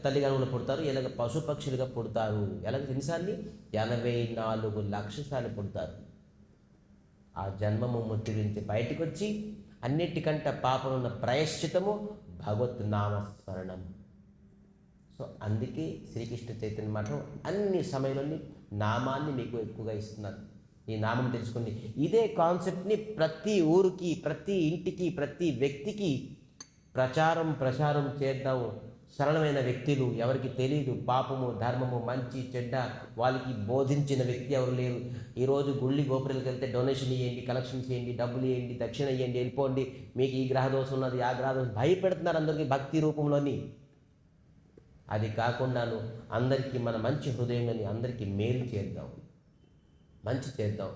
తల్లి గర్భంలో పుడతారు, ఎలక పశుపక్షులుగా పుడతారు. ఎలక ఎన్నిసార్లు? 84 లక్షల సార్లు పుడతారు. ఆ జన్మము ముట్టి నుంచి బయటకు వచ్చి అన్నిటికంటే పాపమున్న ప్రాయశ్చితము భగవత్ నామస్మరణం. సో అందుకే శ్రీకృష్ణ చైతన్య మఠం అన్ని సమయంలోని నామాన్ని మీకు ఎక్కువగా ఇస్తున్నారు. ఈ నామం తెలుసుకోండి. ఇదే కాన్సెప్ట్ని ప్రతి ఊరికి, ప్రతి ఇంటికి, ప్రతి వ్యక్తికి ప్రచారం చేద్దాము. సరళమైన వ్యక్తులు, ఎవరికి తెలియదు పాపము ధర్మము మంచి చెడ్డ వాళ్ళకి బోధించిన వ్యక్తి ఎవరు లేరు. ఈరోజు గుళ్ళి గోపురాలకు వెళ్తే డొనేషన్ ఇవ్వండి, కలెక్షన్ చేయండి, డబ్బులు ఇవ్వండి, దక్షిణ ఇవ్వండి, వెళ్ళిపోండి, మీకు ఈ గ్రహదోషం ఉన్నది, ఆ గ్రహదోషం భయపెడుతున్నారు అందరికీ భక్తి రూపంలోని. అది కాకుండాను అందరికీ మన మంచి హృదయంలోని అందరికీ మేలు చేద్దాం, మంచి చేద్దాం.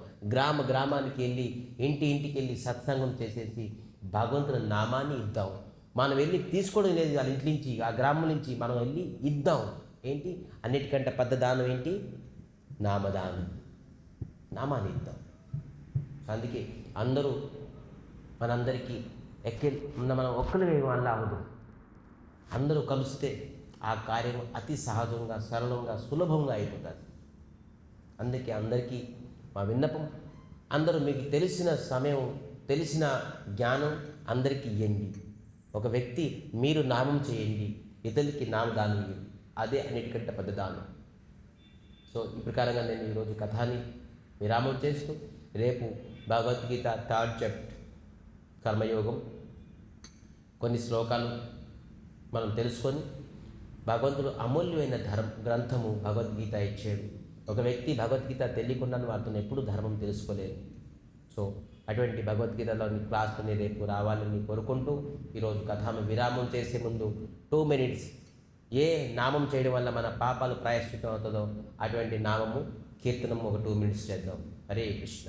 గ్రామానికి వెళ్ళి ఇంటికి వెళ్ళి సత్సంగం చేసేసి భగవంతుని నామాన్ని ఇద్దాం. మనం వెళ్ళి తీసుకోవడం లేదు, వాళ్ళ ఇంటి నుంచి ఆ గ్రామం నుంచి మనం వెళ్ళి ఇద్దాం. ఏంటి అన్నిటికంటే పెద్ద దానం ఏంటి? నామదానం. నామాన్ని ఇద్దాం. అందుకే అందరూ మనందరికీ మనం ఒక్కరి వల్ల అవ్వదు. అందరూ కలిస్తే ఆ కార్యం అతి సహజంగా, సరళంగా, సులభంగా అయిపోతుంది. అందుకే అందరికీ మా విన్నపం, అందరూ మీకు తెలిసిన సమయం, తెలిసిన జ్ఞానం అందరికీ ఇవ్వండి. ఒక వ్యక్తి మీరు నామం చేయండి, ఇతరులకి నామదానం ఇవ్వండి. అదే అన్నిటికంటే పెద్ద దానం. సో ఈ ప్రకారంగా నేను ఈరోజు కథని విరామం చేస్తూ రేపు భగవద్గీత 3rd చాప్టర్ కర్మయోగం కొన్ని శ్లోకాలు మనం తెలుసుకొని భగవంతుడు అమూల్యమైన గ్రంథము భగవద్గీత ఇచ్చాడు. ఒక వ్యక్తి భగవద్గీత తెలియకుండా వారితో ఎప్పుడు ధర్మం తెలుసుకోలేరు. సో అటువంటి భగవద్గీతలోని క్లాస్ని రేపు రావాలని కోరుకుంటూ ఈరోజు కథను విరామం చేసే ముందు 2 minutes ఏ నామం చేయడం వల్ల మన పాపాలు ప్రాయశ్చితం అవుతుందో అటువంటి నామము కీర్తనం ఒక 2 minutes చేద్దాం. హరే కృష్ణ.